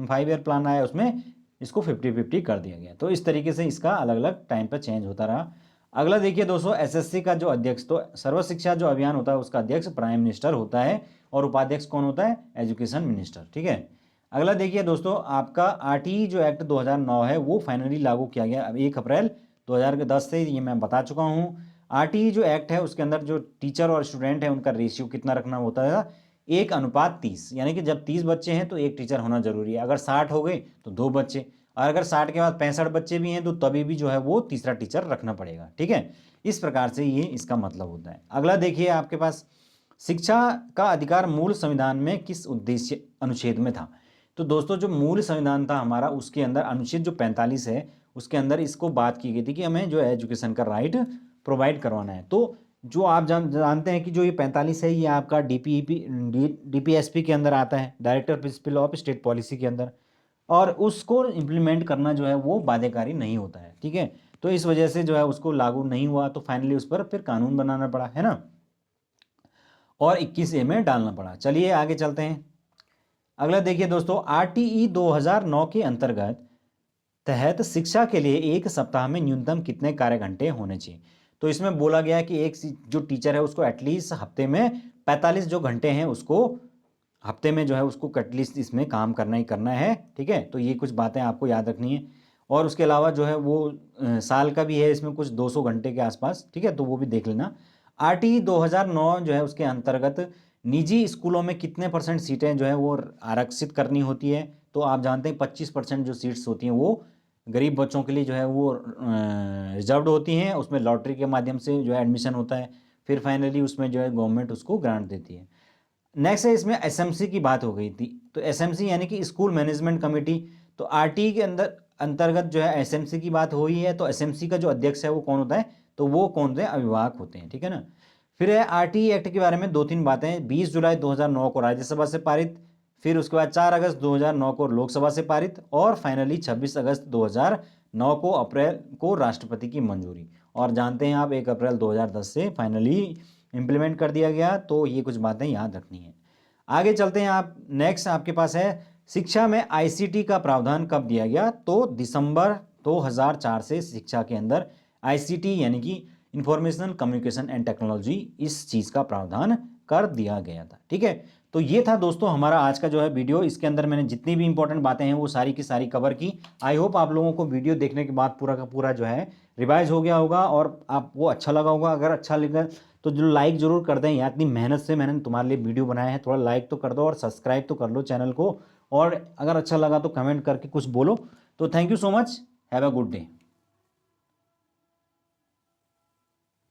5 ईयर प्लान आया उसमें इसको 50-50 कर दिया गया। तो इस तरीके से इसका अलग अलग टाइम पर चेंज होता रहा। अगला देखिए दोस्तों, एसएससी का जो अध्यक्ष, तो सर्व शिक्षा जो अभियान होता है उसका अध्यक्ष प्राइम मिनिस्टर होता है और उपाध्यक्ष कौन होता है? Education minister. ठीक है, अगला देखिए दोस्तों, आपका आरटीई जो एक्ट 2009 है वो फाइनली लागू किया गया अब 1 अप्रैल 2010 से, ये मैं बता चुका हूँ। आरटीई जो एक्ट है उसके अंदर जो टीचर और स्टूडेंट है उनका रेशियो कितना रखना होता है? 1:30, यानी कि जब 30 बच्चे हैं तो एक टीचर होना जरूरी है। अगर 60 हो गए तो 2 बच्चे, और अगर 60 के बाद 65 बच्चे भी हैं तो तभी भी जो है वो तीसरा टीचर रखना पड़ेगा। ठीक है, इस प्रकार से ये इसका मतलब होता है। अगला देखिए आपके पास, शिक्षा का अधिकार मूल संविधान में किस उद्देश्य अनुच्छेद में था? तो दोस्तों जो मूल संविधान था हमारा उसके अंदर अनुच्छेद जो 45 है उसके अंदर इसको बात की गई थी कि हमें जो है एजुकेशन का राइट प्रोवाइड करवाना है। तो जो आप जानते हैं कि जो ये 45 है ये आपका डीपीएसपी के अंदर आता है, director principle of state policy के अंदर, और उसको इम्प्लीमेंट करना जो है वो बाध्यकारी नहीं होता है। ठीक है, तो इस वजह से जो है उसको लागू नहीं हुआ, तो फाइनली उस पर फिर कानून बनाना पड़ा, है ना, और 21A में डालना पड़ा। चलिए आगे चलते हैं। अगला देखिए दोस्तों, आरटीई 2009 के अंतर्गत तहत शिक्षा के लिए एक सप्ताह में न्यूनतम कितने कार्य घंटे होने चाहिए? तो इसमें बोला गया है कि एक जो टीचर है उसको एटलीस्ट हफ्ते में 45 जो घंटे हैं उसको हफ्ते में जो है उसको एटलीस्ट इसमें काम करना ही करना है। ठीक है, तो ये कुछ बातें आपको याद रखनी है। और उसके अलावा जो है वो साल का भी है, इसमें कुछ 200 घंटे के आसपास। ठीक है, तो वो भी देख लेना। आरटीई 2009 जो है उसके अंतर्गत निजी स्कूलों में कितने % सीटें जो है वो आरक्षित करनी होती है? तो आप जानते हैं 25% जो सीट्स होती हैं वो गरीब बच्चों के लिए जो है वो रिजर्व्ड होती हैं, उसमें लॉटरी के माध्यम से जो है एडमिशन होता है, फिर फाइनली उसमें जो है गवर्नमेंट उसको ग्रांट देती है। नेक्स्ट है इसमें एसएमसी की बात हो गई थी, तो एसएमसी यानी कि स्कूल मैनेजमेंट कमेटी। तो आरटीई के अंदर अंतर्गत जो है एसएमसी की बात हो रही है, तो एसएमसी का जो अध्यक्ष है वो कौन होता है? तो वो कौन होते हैं? अभिभावक होते हैं। ठीक है ना, फिर है आरटीई एक्ट के बारे में 2-3 बातें। 20 जुलाई 2009 को राज्यसभा से पारित, फिर उसके बाद 4 अगस्त 2009 को लोकसभा से पारित, और फाइनली 26 अगस्त 2009 को अप्रैल को राष्ट्रपति की मंजूरी। और जानते हैं आप 1 अप्रैल 2010 से फाइनली इम्प्लीमेंट कर दिया गया। तो ये कुछ बातें याद रखनी है। आगे चलते हैं आप, नेक्स्ट आपके पास है शिक्षा में आईसीटी का प्रावधान कब दिया गया? तो दिसंबर 2004 से शिक्षा के अंदर आईसीटी यानी कि इंफॉर्मेशन कम्युनिकेशन एंड टेक्नोलॉजी, इस चीज़ का प्रावधान कर दिया गया था। ठीक है, तो ये था दोस्तों हमारा आज का जो है वीडियो। इसके अंदर मैंने जितनी भी इंपॉर्टेंट बातें हैं वो सारी की सारी कवर की। आई होप आप लोगों को वीडियो देखने के बाद पूरा का पूरा जो है रिवाइज हो गया होगा और आपको अच्छा लगा होगा। अगर अच्छा लगा तो जो लाइक जरूर कर दें यार, इतनी मेहनत से मैंने तुम्हारे लिए वीडियो बनाया है, थोड़ा लाइक तो कर दो और सब्सक्राइब तो कर लो चैनल को। और अगर अच्छा लगा तो कमेंट करके कुछ बोलो। तो thank you so much, have a good day.